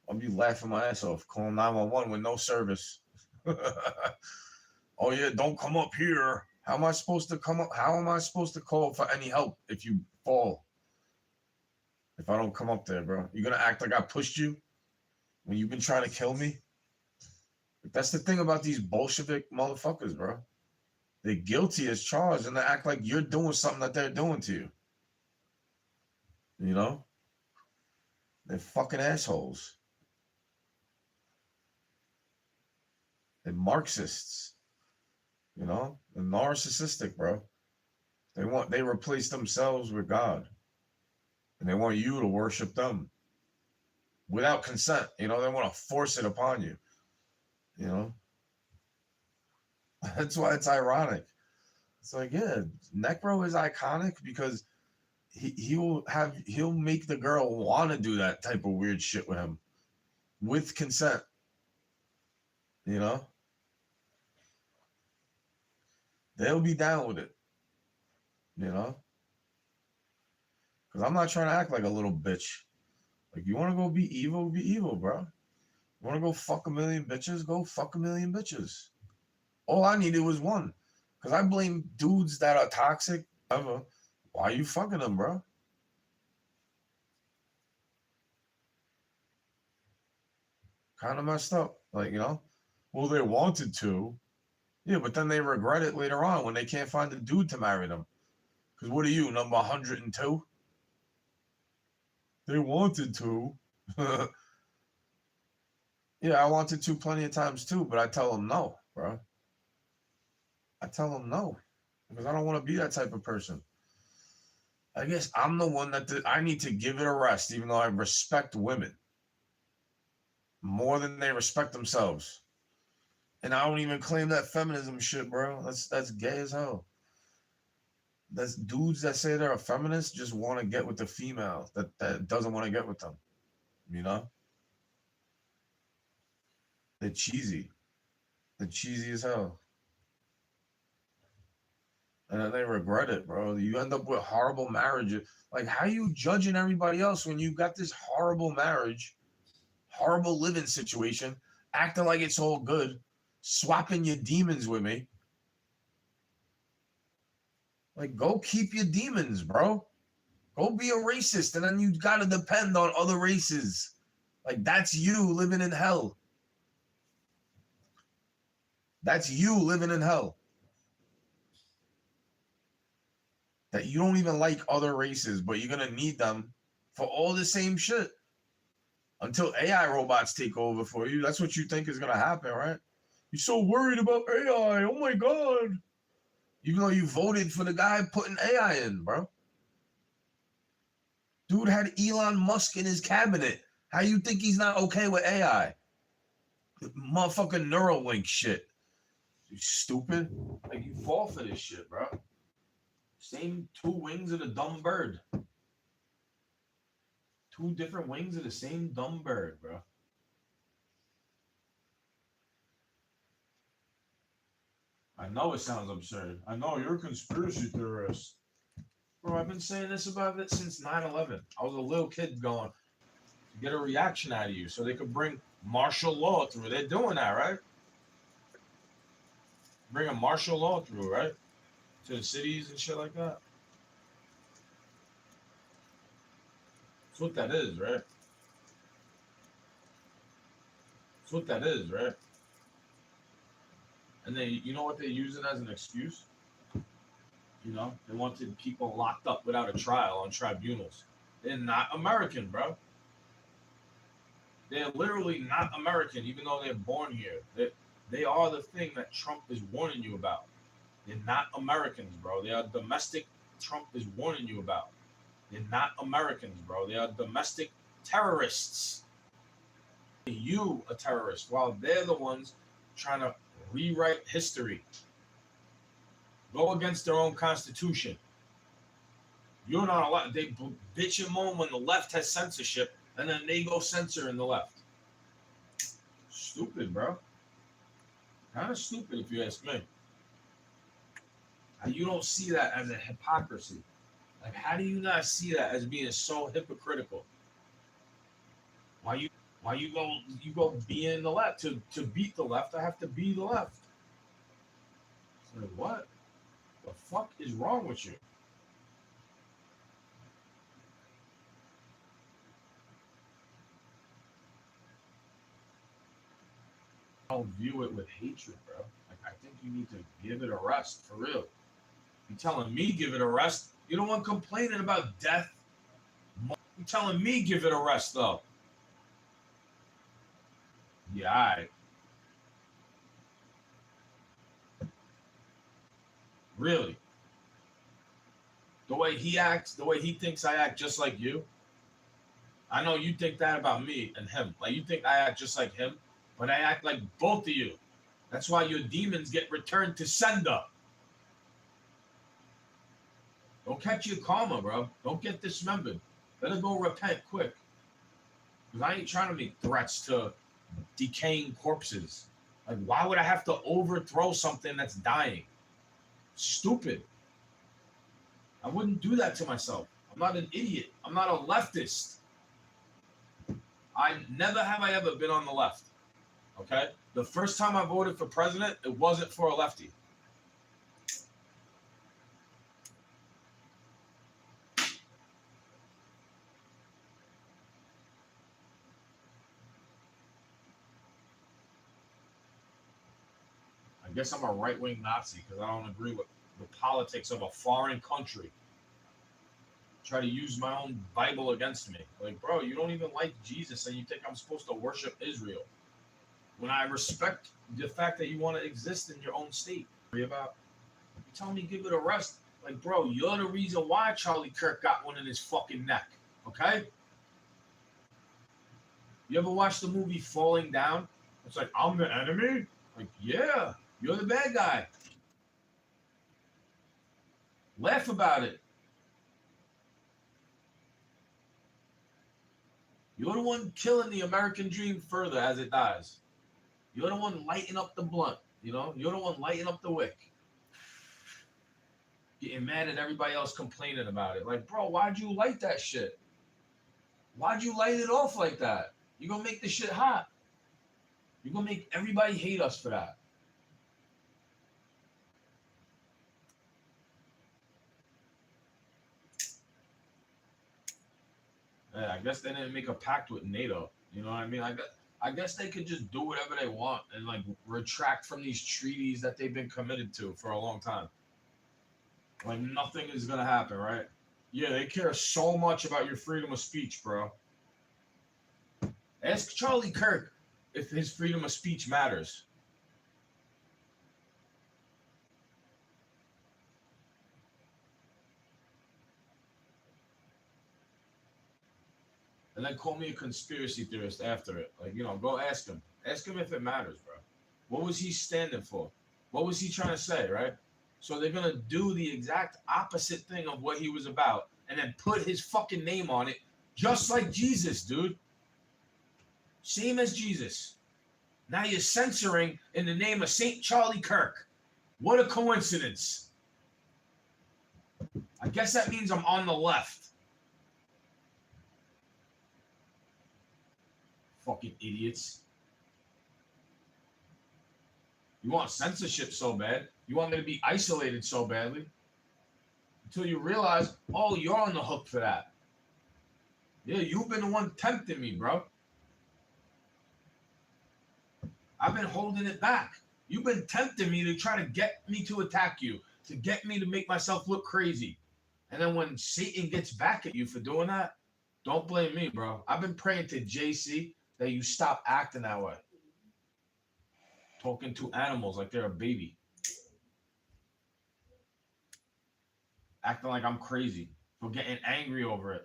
Speaker 1: I'll be laughing my ass off, calling 911 with no service. Oh yeah, don't come up here. How am I supposed to come up? How am I supposed to call for any help if you fall? If I don't come up there, bro, you're gonna act like I pushed you when you've been trying to kill me. That's the thing about these Bolshevik motherfuckers, bro. They're guilty as charged, and they act like you're doing something that they're doing to you. You know, they're fucking assholes. They're Marxists. You know, they're narcissistic, bro. They replace themselves with God, and they want you to worship them without consent. You know, they want to force it upon you. You know, that's why it's ironic. It's like, yeah, Necro is iconic because he'll make the girl want to do that type of weird shit with him with consent. You know, they'll be down with it. You know, because I'm not trying to act like a little bitch. Like, you want to go be evil, bro. You want to go fuck a million bitches? Go fuck a million bitches. All I needed was one. Because I blame dudes that are toxic. Why are you fucking them, bro? Kind of messed up. Like, you know, well, they wanted to. Yeah, but then they regret it later on when they can't find a dude to marry them. Because what are you, number 102? They wanted to. Yeah, I wanted to plenty of times too, but I tell them no, bro. I tell them no because I don't want to be that type of person. I guess I'm the one that I need to give it a rest, even though I respect women more than they respect themselves. And I don't even claim that feminism shit, bro. That's gay as hell. That's dudes that say they're a feminist just want to get with the female that doesn't want to get with them. You know? They're cheesy. They're cheesy as hell. And then they regret it, bro. You end up with horrible marriages. Like, how are you judging everybody else when you got this horrible marriage, horrible living situation, acting like it's all good, swapping your demons with me? Like, go keep your demons, bro. Go be a racist, and then you got to depend on other races. Like, that's you living in hell. That's you living in hell. That you don't even like other races, but you're going to need them for all the same shit. Until AI robots take over for you. That's what you think is going to happen, right? You're so worried about AI. Oh, my God. Even though you voted for the guy putting AI in, bro. Dude had Elon Musk in his cabinet. How you think he's not okay with AI? Motherfucking Neuralink shit. You stupid. Like, you fall for this shit, bro. Same two wings of the dumb bird. Two different wings of the same dumb bird, bro. I know it sounds absurd. I know you're a conspiracy theorist. Bro, I've been saying this about it since 9/11. I was a little kid going to get a reaction out of you so they could bring martial law through. They're doing that, right? Bring a martial law through, right? To the cities and shit like that. That's what that is, right? That's what that is, right? And then, you know what they use it as an excuse? You know, they wanted people locked up without a trial on tribunals. They're not American, bro. They're literally not American, even though they're born here. They are the thing that Trump is warning you about. They're not Americans, bro. They are domestic. Trump is warning you about. They're not Americans, bro. They are domestic terrorists. You a terrorist, while they're the ones trying to rewrite history, go against their own constitution. You're not allowed. They bitch and moan when the left has censorship, and then they go censor in the left. stupid, bro. Kind of stupid if you ask me. And you don't see that as a hypocrisy. Like, how do you not see that as being so hypocritical? Why you why you go be in the left to beat the left? I have to be the left. It's like what the fuck is wrong with you? I don't view it with hatred, bro. Like I think you need to give it a rest for real. You telling me give it a rest? You don't want complaining about death. You telling me give it a rest though? Yeah, I really. The way he acts, the way he thinks I act just like you. I know you think that about me and him. Like you think I act just like him, but I act like both of you. That's why your demons get returned to sender. Don't catch your karma, bro. Don't get dismembered. Better go repent quick. Because I ain't trying to make threats to decaying corpses. Like, why would I have to overthrow something that's dying? Stupid. I wouldn't do that to myself. I'm not an idiot. I'm not a leftist. I never have I ever been on the left. Okay? The first time I voted for president, it wasn't for a lefty. I guess I'm a right wing Nazi because I don't agree with the politics of a foreign country. Try to use my own Bible against me. Like, bro, you don't even like Jesus and you think I'm supposed to worship Israel. When I respect the fact that you want to exist in your own state. About you tell me give it a rest. Like, bro, you're the reason why Charlie Kirk got one in his fucking neck. Okay? You ever watch the movie Falling Down? It's like, I'm the enemy? Like, yeah, you're the bad guy. Laugh about it. You're the one killing the American dream further as it dies. You're the one lighting up the blunt. You know, you're the one lighting up the wick. Getting mad at everybody else complaining about it. Like, bro, why'd you light that shit? Why'd you light it off like that? You're gonna make the shit hot. You're gonna make everybody hate us for that. Yeah, I guess they didn't make a pact with NATO. You know what I mean? I guess they could just do whatever they want and like retract from these treaties that they've been committed to for a long time. Like nothing is gonna happen, right? Yeah, they care so much about your freedom of speech, bro. Ask Charlie Kirk if his freedom of speech matters. And then call me a conspiracy theorist after it. Like, go ask him. Ask him if it matters, bro. What was he standing for? What was he trying to say, right? So they're gonna do the exact opposite thing of what he was about, and then put his fucking name on it, just like Jesus, dude. Same as Jesus. Now you're censoring in the name of Saint Charlie Kirk. What a coincidence. I guess that means I'm on the left. Fucking idiots. You want censorship so bad. You want me to be isolated so badly. Until you realize, oh, you're on the hook for that. Yeah, you've been the one tempting me, bro. I've been holding it back. You've been tempting me to try to get me to attack you, to get me to make myself look crazy. And then when Satan gets back at you for doing that, don't blame me, bro. I've been praying to JC that you stop acting that way. Talking to animals like they're a baby. Acting like I'm crazy. For getting angry over it.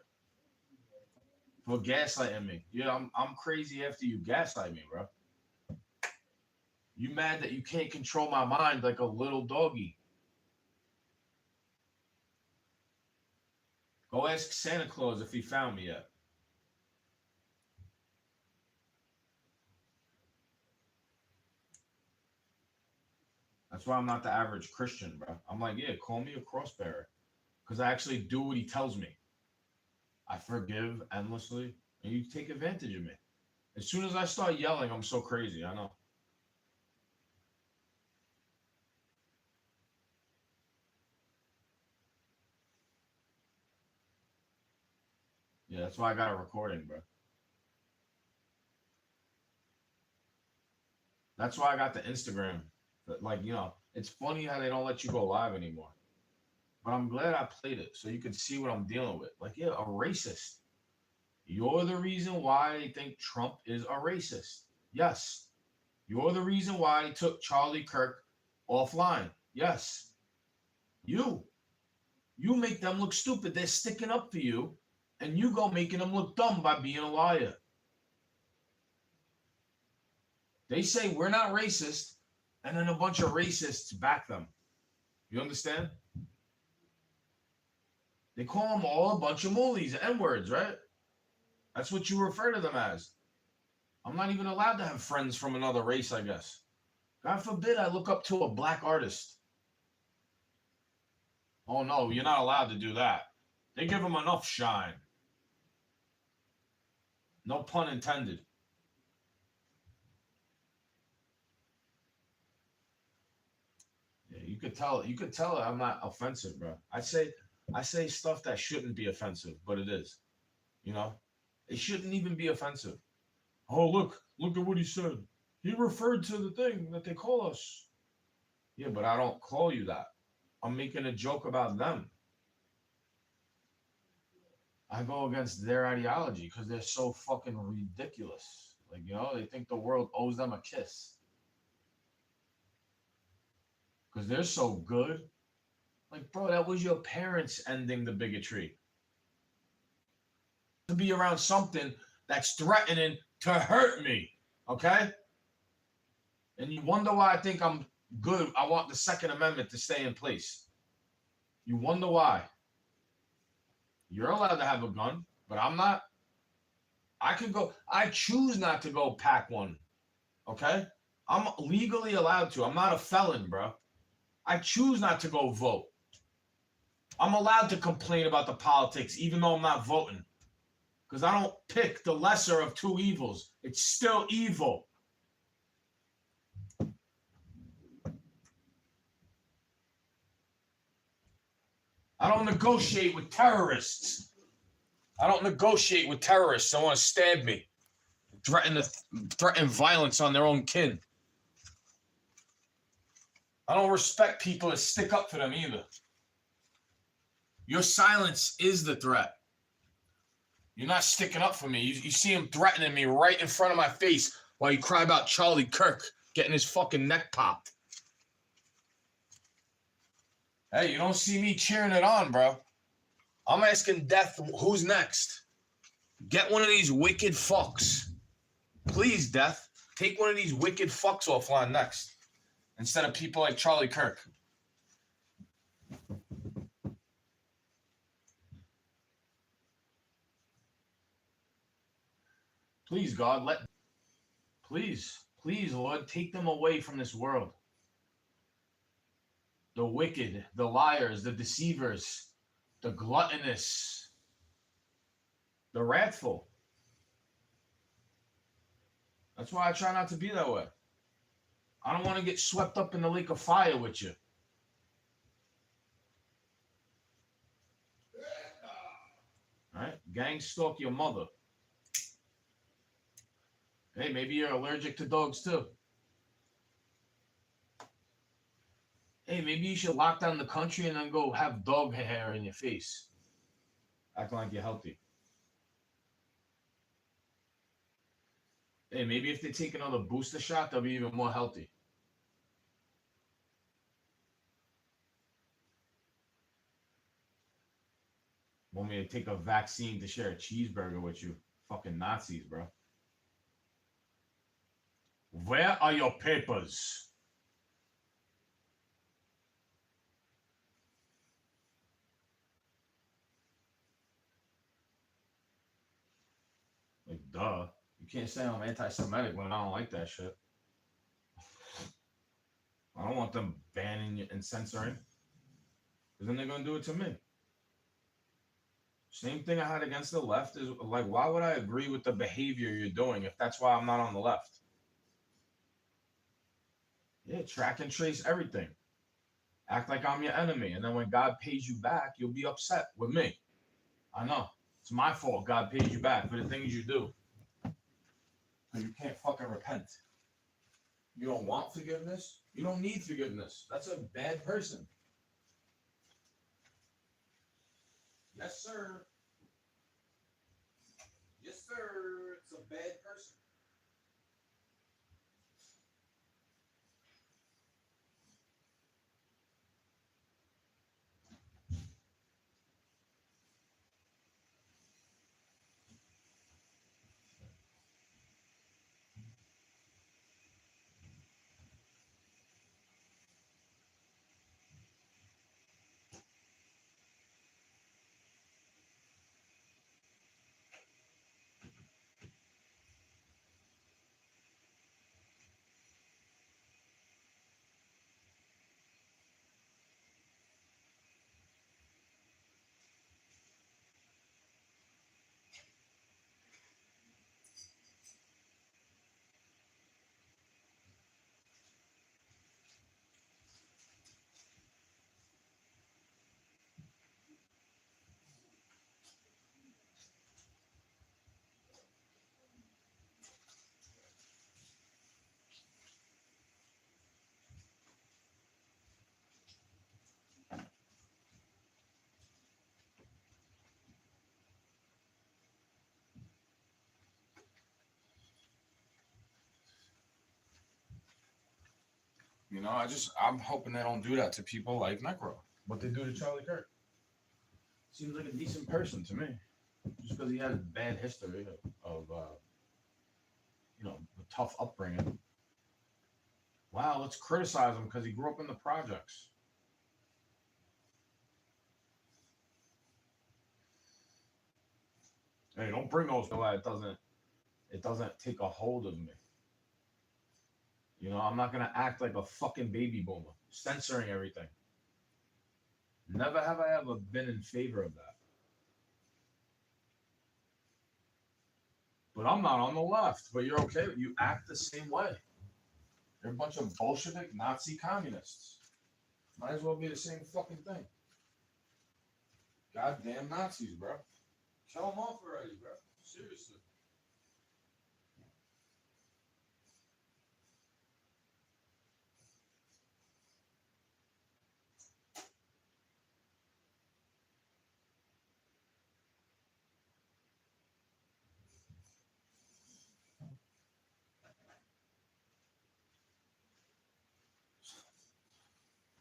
Speaker 1: For gaslighting me. Yeah, I'm crazy after you gaslight me, bro. You mad that you can't control my mind like a little doggy. Go ask Santa Claus if he found me yet. That's why I'm not the average Christian, bro. I'm like, yeah, call me a cross bearer, because I actually do what he tells me. I forgive endlessly, and you take advantage of me. As soon as I start yelling, I'm so crazy. I know. Yeah, that's why I got a recording, bro. That's why I got the Instagram. But like, it's funny how they don't let you go live anymore. But I'm glad I played it so you could see what I'm dealing with. Like, yeah, a racist. You're the reason why they think Trump is a racist. Yes. You're the reason why they took Charlie Kirk offline. Yes. You. You make them look stupid. They're sticking up for you, and you go making them look dumb by being a liar. They say we're not racist, and then a bunch of racists back them. You understand? They call them all a bunch of moolies, N-words, right? That's what you refer to them as. I'm not even allowed to have friends from another race, I guess. God forbid I look up to a black artist. Oh no, you're not allowed to do that. They give them enough shine. No pun intended. Yeah, you could tell. You could tell I'm not offensive, bro. I say stuff that shouldn't be offensive, but it is. You know, it shouldn't even be offensive. Oh look at what he said. He referred to the thing that they call us. Yeah, but I don't call you that. I'm making a joke about them. I go against their ideology because they're so fucking ridiculous. Like, they think the world owes them a kiss because they're so good. Like, bro, that was your parents ending the bigotry to be around something that's threatening to hurt me. Okay? And you wonder why I think I'm good. I want the Second Amendment to stay in place. You wonder why. You're allowed to have a gun, but I'm not. I could go. I choose not to go pack one. Okay? I'm legally allowed to. I'm not a felon, bro. I choose not to go vote. I'm allowed to complain about the politics, even though I'm not voting. Because I don't pick the lesser of two evils. It's still evil. I don't negotiate with terrorists. I don't negotiate with terrorists that want to stab me, threaten violence on their own kin. I don't respect people that stick up for them either. Your silence is the threat. You're not sticking up for me. You see him threatening me right in front of my face while you cry about Charlie Kirk getting his fucking neck popped. Hey, you don't see me cheering it on, bro. I'm asking Death, who's next? Get one of these wicked fucks. Please, Death, take one of these wicked fucks offline next. Instead of people like Charlie Kirk. Please, God, please, Lord, take them away from this world. The wicked, the liars, the deceivers, the gluttonous, the wrathful. That's why I try not to be that way. I don't want to get swept up in the lake of fire with you. All right? Gang stalk your mother. Hey, maybe you're allergic to dogs too. Hey, maybe you should lock down the country and then go have dog hair in your face. Acting like you're healthy. Hey, maybe if they take another booster shot, they'll be even more healthy. Want me to take a vaccine to share a cheeseburger with you? Fucking Nazis, bro. Where are your papers? Like, duh. You can't say I'm anti-Semitic when I don't like that shit. I don't want them banning and censoring, because then they're gonna do it to me. Same thing I had against the left is like, why would I agree with the behavior you're doing if that's why I'm not on the left? Yeah, track and trace everything. Act like I'm your enemy, and then when God pays you back, you'll be upset with me. I know it's my fault. God pays you back for the things you do, because you can't fucking repent. You don't want forgiveness. You don't need forgiveness. That's a bad person. Yes, sir. Yes, sir. It's a bad person. I'm hoping they don't do that to people like Necro. What they do to Charlie Kirk. Seems like a decent person to me. Just because he had a bad history of a tough upbringing. Wow, let's criticize him because he grew up in the projects. Hey, don't bring those. It doesn't take a hold of me. I'm not gonna act like a fucking baby boomer, censoring everything. Never have I ever been in favor of that. But I'm not on the left. But you're okay. You act the same way. You're a bunch of Bolshevik Nazi communists. Might as well be the same fucking thing. Goddamn Nazis, bro. Kill them off already, bro. Seriously.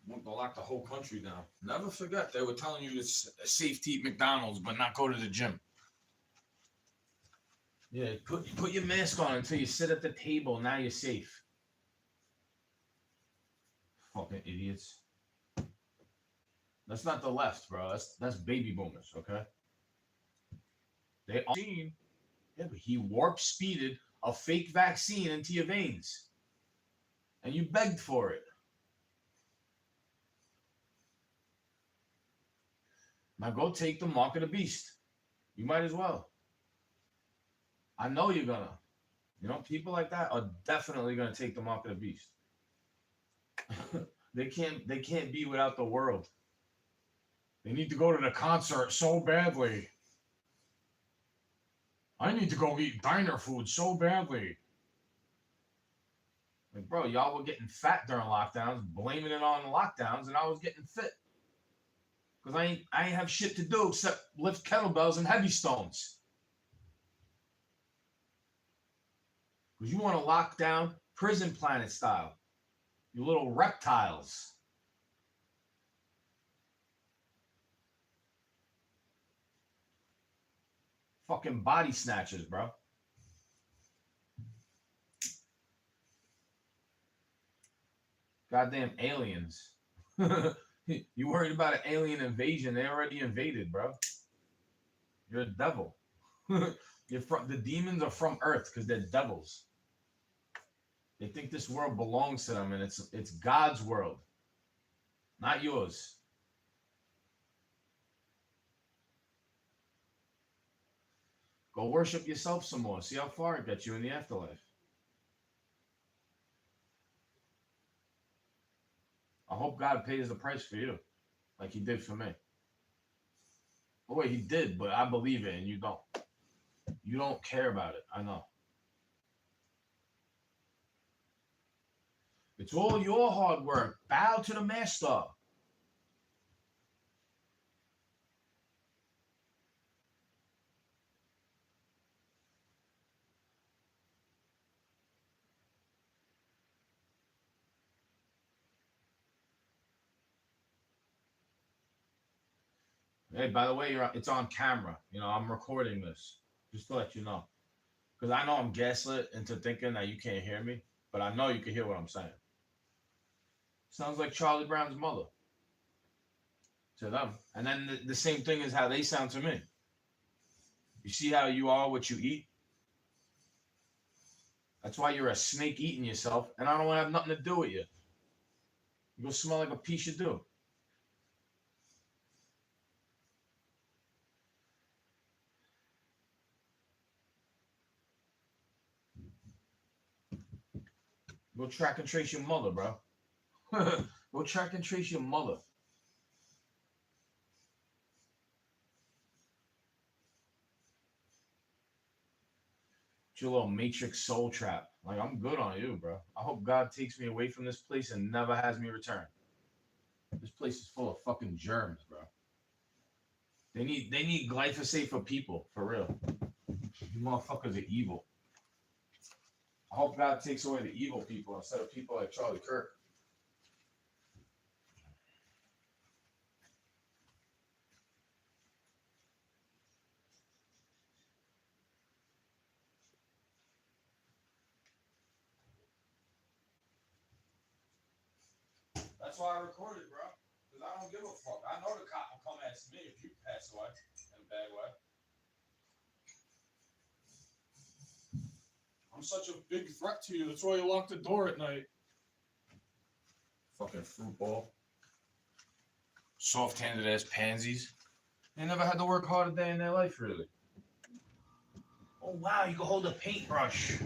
Speaker 1: Want to lock the whole country down. Never forget, they were telling you it's safe to eat McDonald's, but not go to the gym. Yeah, put your mask on until you sit at the table. Now you're safe. Fucking idiots. That's not the left, bro. That's baby boomers, okay? They are seen. Yeah, but he warp speeded a fake vaccine into your veins. And you begged for it. Now go take the mark of the beast. You might as well. I know you're gonna. People like that are definitely gonna take the mark of the beast. They can't be without the world. They need to go to the concert so badly. I need to go eat diner food so badly. Like, bro, y'all were getting fat during lockdowns, blaming it on lockdowns, and I was getting fit. Because I ain't have shit to do except lift kettlebells and heavy stones. Because you want to lock down prison planet style. You little reptiles. Fucking body snatchers, bro. Goddamn aliens. You worried about an alien invasion? They already invaded, bro. You're a devil. The demons are from Earth because they're devils. They think this world belongs to them, and it's God's world, not yours. Go worship yourself some more. See how far it gets you in the afterlife. I hope God pays the price for you, like He did for me. Oh wait, He did, but I believe it, and you don't. You don't care about it. I know. It's all your hard work. Bow to the master. Hey, by the way, it's on camera. I'm recording this just to let you know, because I know I'm gaslit into thinking that you can't hear me, but I know you can hear what I'm saying. Sounds like Charlie Brown's mother to them, and then the same thing is how they sound to me. You see how you are what you eat. That's why you're a snake eating yourself, and I don't want to have nothing to do with you. You go smell like a piece of do. Go track and trace your mother, bro. Go track and trace your mother. It's your little matrix soul trap. Like, I'm good on you, bro. I hope God takes me away from this place and never has me return. This place is full of fucking germs, bro. They need glyphosate for people, for real. You motherfuckers are evil. I hope God takes away the evil people instead of people like Charlie Kirk. That's why I recorded, bro. Because I don't give a fuck. I know the cop will come ask me if you pass away in a bad way. I'm such a big threat to you. That's why you lock the door at night. Fucking fruit ball. Soft-handed ass pansies. They never had to work hard a day in their life, really. Oh, wow, you can hold a paintbrush.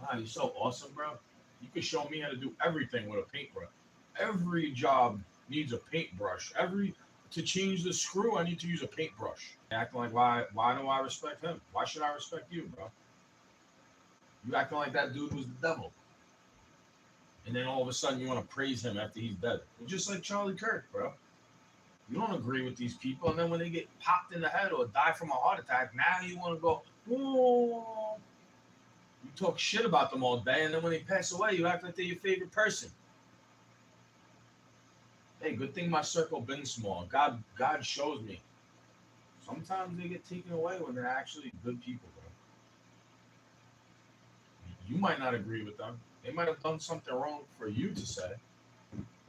Speaker 1: Wow, you're so awesome, bro. You can show me how to do everything with a paintbrush. Every job needs a paintbrush. To change the screw, I need to use a paintbrush. Acting like why do I respect him? Why should I respect you, bro? You acting like that dude was the devil. And then all of a sudden you want to praise him after he's dead. It's just like Charlie Kirk, bro. You don't agree with these people, and then when they get popped in the head or die from a heart attack, now you want to go, oh. You talk shit about them all day, and then when they pass away, you act like they're your favorite person. Hey, good thing my circle been small. God shows me. Sometimes they get taken away when they're actually good people, bro. You might not agree with them. They might have done something wrong for you to say.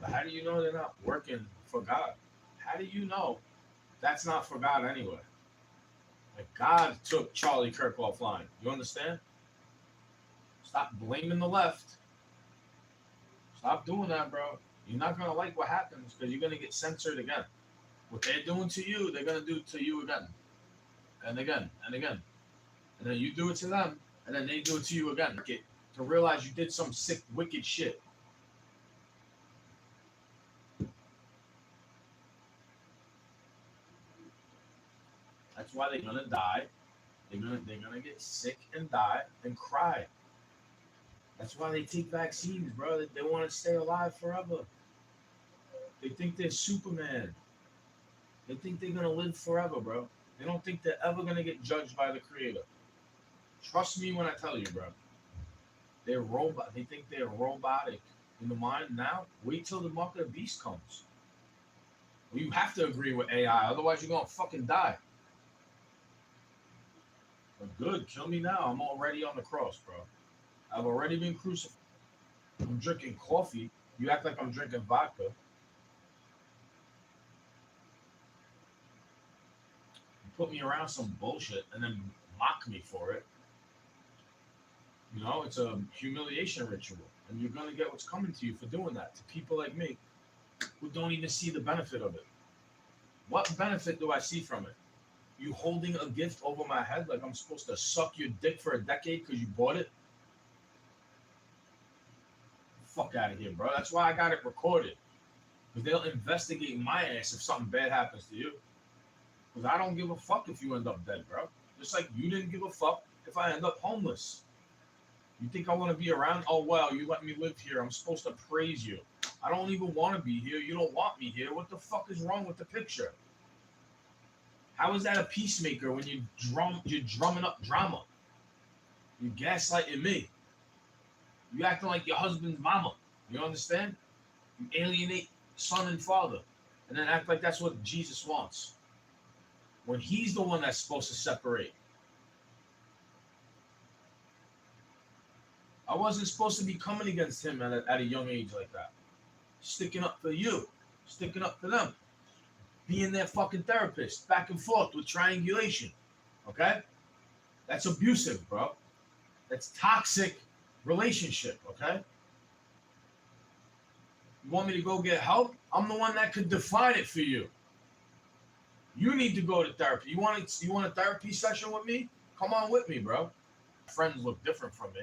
Speaker 1: But how do you know they're not working for God? How do you know that's not for God anyway? Like, God took Charlie Kirk offline. You understand? Stop blaming the left. Stop doing that, bro. You're not gonna like what happens because you're gonna get censored again. What they're doing to you, they're gonna do to you again, and again, and again, and then you do it to them, and then they do it to you again. Get to realize you did some sick, wicked shit. That's why they're gonna die. They're gonna get sick and die and cry. That's why they take vaccines, bro. They want to stay alive forever. They think they're Superman. They think they're gonna live forever, bro. They don't think they're ever gonna get judged by the Creator. Trust me when I tell you, bro. They're robot. They think they're robotic in the mind. Now, wait till the mark of the beast comes. Well, you have to agree with AI, otherwise you're gonna fucking die. But good, kill me now. I'm already on the cross, bro. I've already been crucified. I'm drinking coffee. You act like I'm drinking vodka. put me around some bullshit and then mock me for it. You know, it's a humiliation ritual, and you're gonna get what's coming to you for doing that to people like me who don't even see the benefit of it. What benefit do I see from it? You holding a gift over my head like I'm supposed to suck your dick for a decade because you bought it? Fuck out of here, bro. That's why I got it recorded. Because they'll investigate my ass if something bad happens to you. Because I don't give a fuck if you end up dead, bro. Just like you didn't give a fuck if I end up homeless. You think I want to be around? Oh, well, you let me live here. I'm supposed to praise you. I don't even want to be here. You don't want me here. What the fuck is wrong with the picture? How is that a peacemaker when you're drumming up drama? You're gaslighting me. You acting like your husband's mama. You understand? You alienate son and father. And then act like that's what Jesus wants. When he's the one that's supposed to separate. I wasn't supposed to be coming against him at a young age like that. Sticking up for you. Sticking up for them. Being their fucking therapist. Back and forth with triangulation. Okay? That's abusive, bro. That's toxic relationship, okay? You want me to go get help? I'm the one that could define it for you. You need to go to therapy. You want a therapy session with me? Come on with me, bro. Friends look different from me.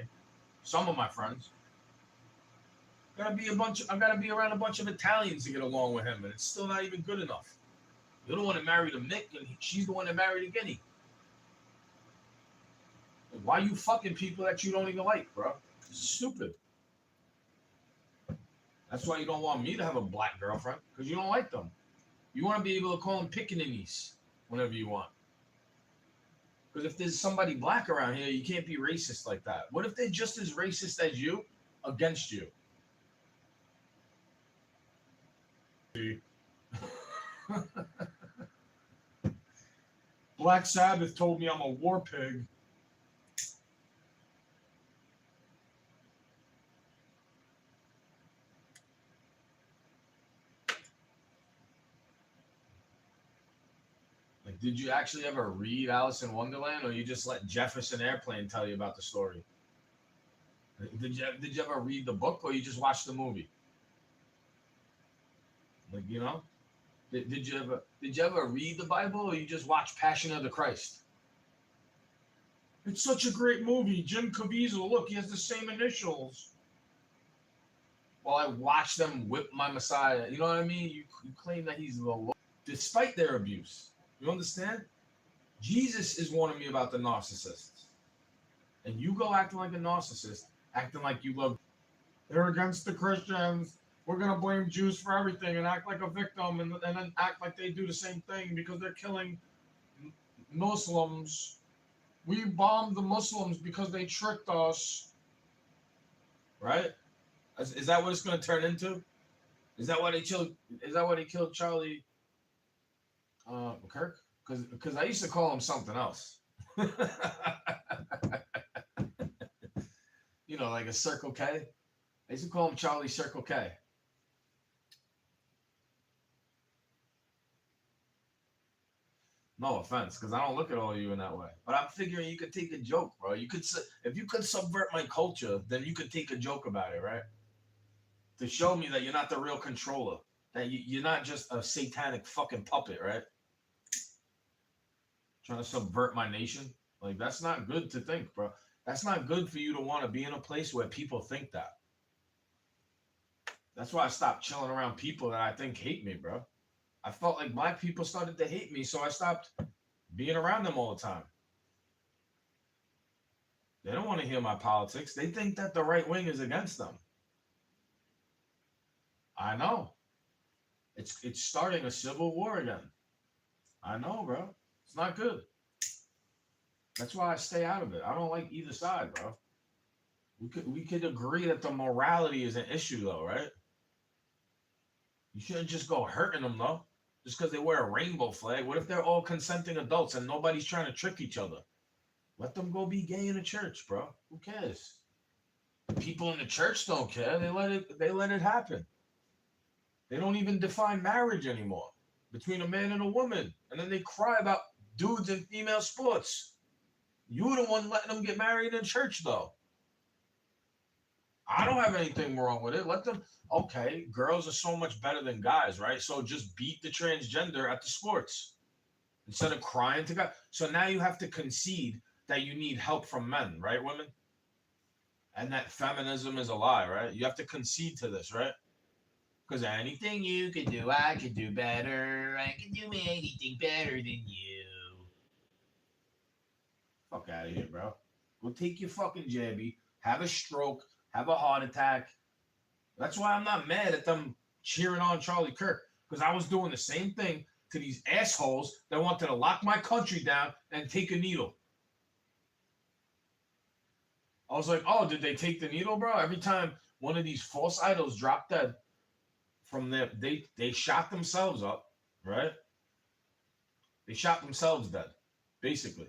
Speaker 1: Some of my friends. I gotta be around a bunch of Italians to get along with him, and it's still not even good enough. You're the one that married a Mick, and she's the one that married a Guinea. Why are you fucking people that you don't even like, bro? It's stupid. That's why you don't want me to have a black girlfriend, because you don't like them. You want to be able to call them pickaninnies whenever you want. Because if there's somebody black around here, you can't be racist like that. What if they're just as racist as you against you? Black Sabbath told me I'm a war pig. Like, did you actually ever read Alice in Wonderland, or you just let Jefferson Airplane tell you about the story? Did you ever read the book, or you just watch the movie? Like, you know, did you ever read the Bible, or you just watch Passion of the Christ? It's such a great movie. Jim Caviezel, look, he has the same initials. While I watch them whip my Messiah, you know what I mean? You claim that he's the Lord, despite their abuse. You understand? Jesus is warning me about the narcissists. And you go acting like a narcissist, acting like you love. They're against the Christians. We're going to blame Jews for everything and act like a victim and then act like they do the same thing because they're killing Muslims. We bombed the Muslims because they tricked us. Right? Is that what it's going to turn into? Is that why they killed Charlie Kirk? Because I used to call him something else. You know, like a Circle K. I used to call him Charlie Circle K. No offense, because I don't look at all of you in that way. But I'm figuring you could take a joke, bro. If you could subvert my culture, then you could take a joke about it, right? To show me that you're not the real controller, that you're not just a satanic fucking puppet, right? Trying to subvert my nation. Like, that's not good to think, bro. That's not good for you to want to be in a place where people think that. That's why I stopped chilling around people that I think hate me, bro. I felt like black people started to hate me, so I stopped being around them all the time. They don't want to hear my politics. They think that the right wing is against them. I know. It's starting a civil war again. I know, bro. It's not good. That's why I stay out of it. I don't like either side, bro. We could agree that the morality is an issue, though, right? You shouldn't just go hurting them, though, just because they wear a rainbow flag. What if they're all consenting adults and nobody's trying to trick each other? Let them go be gay in a church, bro. Who cares? People in the church don't care. They let it happen. They don't even define marriage anymore between a man and a woman, and then they cry about dudes in female sports. You the one letting them get married in church, though. I don't have anything wrong with it. Let them. Okay, girls are so much better than guys, right? So just beat the transgender at the sports instead of crying to God. So now you have to concede that you need help from men, right, women? And that feminism is a lie, right? You have to concede to this, right? Because anything you can do, I can do better. I can do anything better than you. Fuck out of here, bro. Go take your fucking jabby, have a stroke, have a heart attack. That's why I'm not mad at them cheering on Charlie Kirk. Because I was doing the same thing to these assholes that wanted to lock my country down and take a needle. I was like, oh, did they take the needle, bro? Every time one of these false idols dropped dead from there, they shot themselves up, right? They shot themselves dead, basically.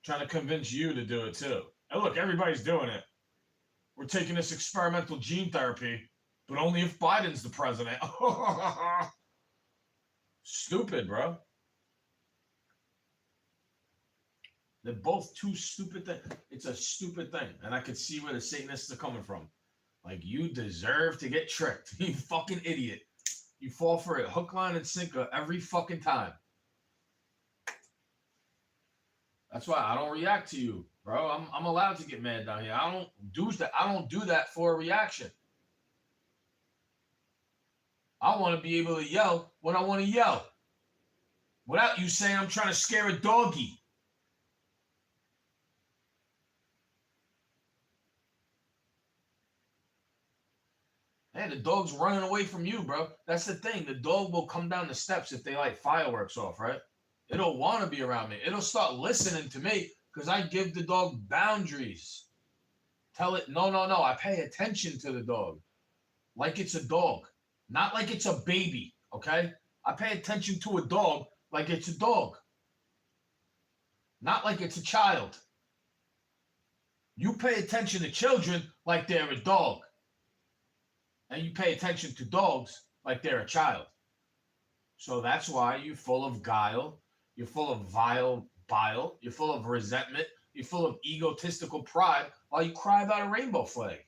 Speaker 1: Trying to convince you to do it too. And look, everybody's doing it. We're taking this experimental gene therapy, but only if Biden's the president. Stupid, bro. They're both two stupid things. It's a stupid thing. And I could see where the Satanists are coming from. Like, you deserve to get tricked. You fucking idiot. You fall for it. Hook, line, and sinker every fucking time. That's why I don't react to you, bro. I'm allowed to get mad down here. I don't do that. I don't do that for a reaction. I want to be able to yell when I want to yell. Without you saying I'm trying to scare a doggy. Hey, the dog's running away from you, bro. That's the thing. The dog will come down the steps if they light fireworks off, right? It'll want to be around me. It'll start listening to me because I give the dog boundaries. Tell it, no. I pay attention to the dog like it's a dog, not like it's a baby, okay? I pay attention to a dog like it's a dog, not like it's a child. You pay attention to children like they're a dog. And you pay attention to dogs like they're a child. So that's why you're full of guile. You're full of vile bile. You're full of resentment. You're full of egotistical pride while you cry about a rainbow flag.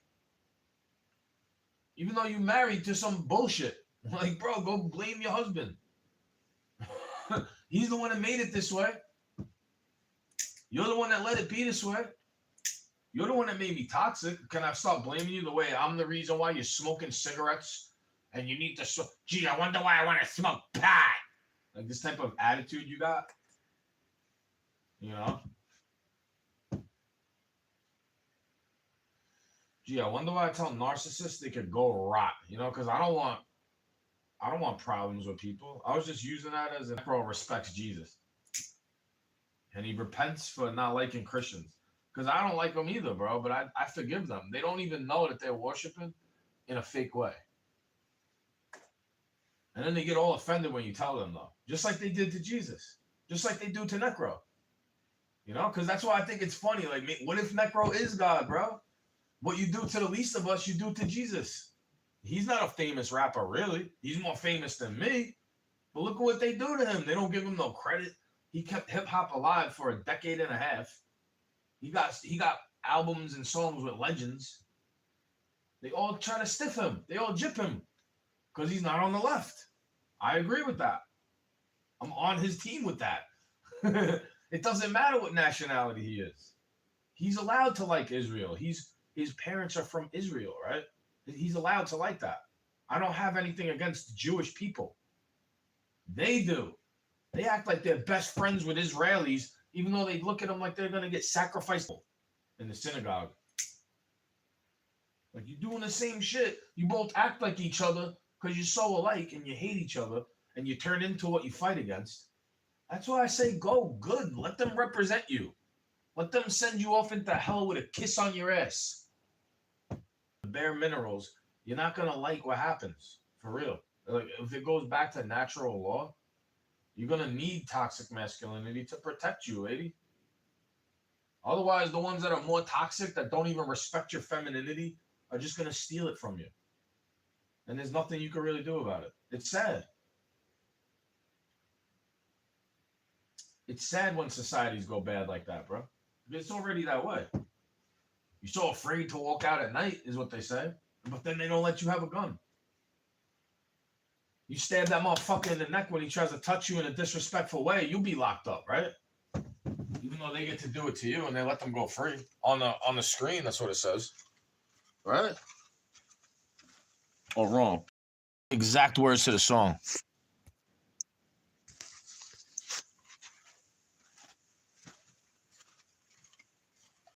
Speaker 1: Even though you're married to some bullshit. Like, bro, go blame your husband. He's the one that made it this way. You're the one that let it be this way. You're the one that made me toxic. Can I stop blaming you the way I'm the reason why you're smoking cigarettes and you need to gee, I wonder why I want to smoke pot. Like this type of attitude you got. You know? Gee, I wonder why I tell narcissists they could go rot. You know, because I don't want problems with people. I was just using that as a Necro respects Jesus. And he repents for not liking Christians. Because I don't like them either, bro, but I forgive them. They don't even know that they're worshiping in a fake way. And then they get all offended when you tell them, though. Just like they did to Jesus. Just like they do to Necro. You know, because that's why I think it's funny. Like, what if Necro is God, bro? What you do to the least of us, you do to Jesus. He's not a famous rapper, really. He's more famous than me. But look at what they do to him. They don't give him no credit. He kept hip-hop alive for a decade and a half. He got albums and songs with legends. They all try to stiff him. They all jip him because he's not on the left. I agree with that. I'm on his team with that. It doesn't matter what nationality he is. He's allowed to like Israel. His parents are from Israel, right? He's allowed to like that. I don't have anything against Jewish people. They do. They act like they're best friends with Israelis, even though they look at them like they're going to get sacrificed in the synagogue. Like, you're doing the same shit. You both act like each other because you're so alike and you hate each other and you turn into what you fight against. That's why I say go good. Let them represent you. Let them send you off into hell with a kiss on your ass. The bare minerals, you're not going to like what happens. For real. Like, if it goes back to natural law, you're going to need toxic masculinity to protect you, lady. Otherwise, the ones that are more toxic, that don't even respect your femininity, are just going to steal it from you. And there's nothing you can really do about it. It's sad. It's sad when societies go bad like that, bro. It's already that way. You're so afraid to walk out at night, is what they say. But then they don't let you have a gun. You stab that motherfucker in the neck when he tries to touch you in a disrespectful way, you'll be locked up, right? Even though they get to do it to you and they let them go free on the screen. That's what it says, right? Or wrong? Exact words to the song.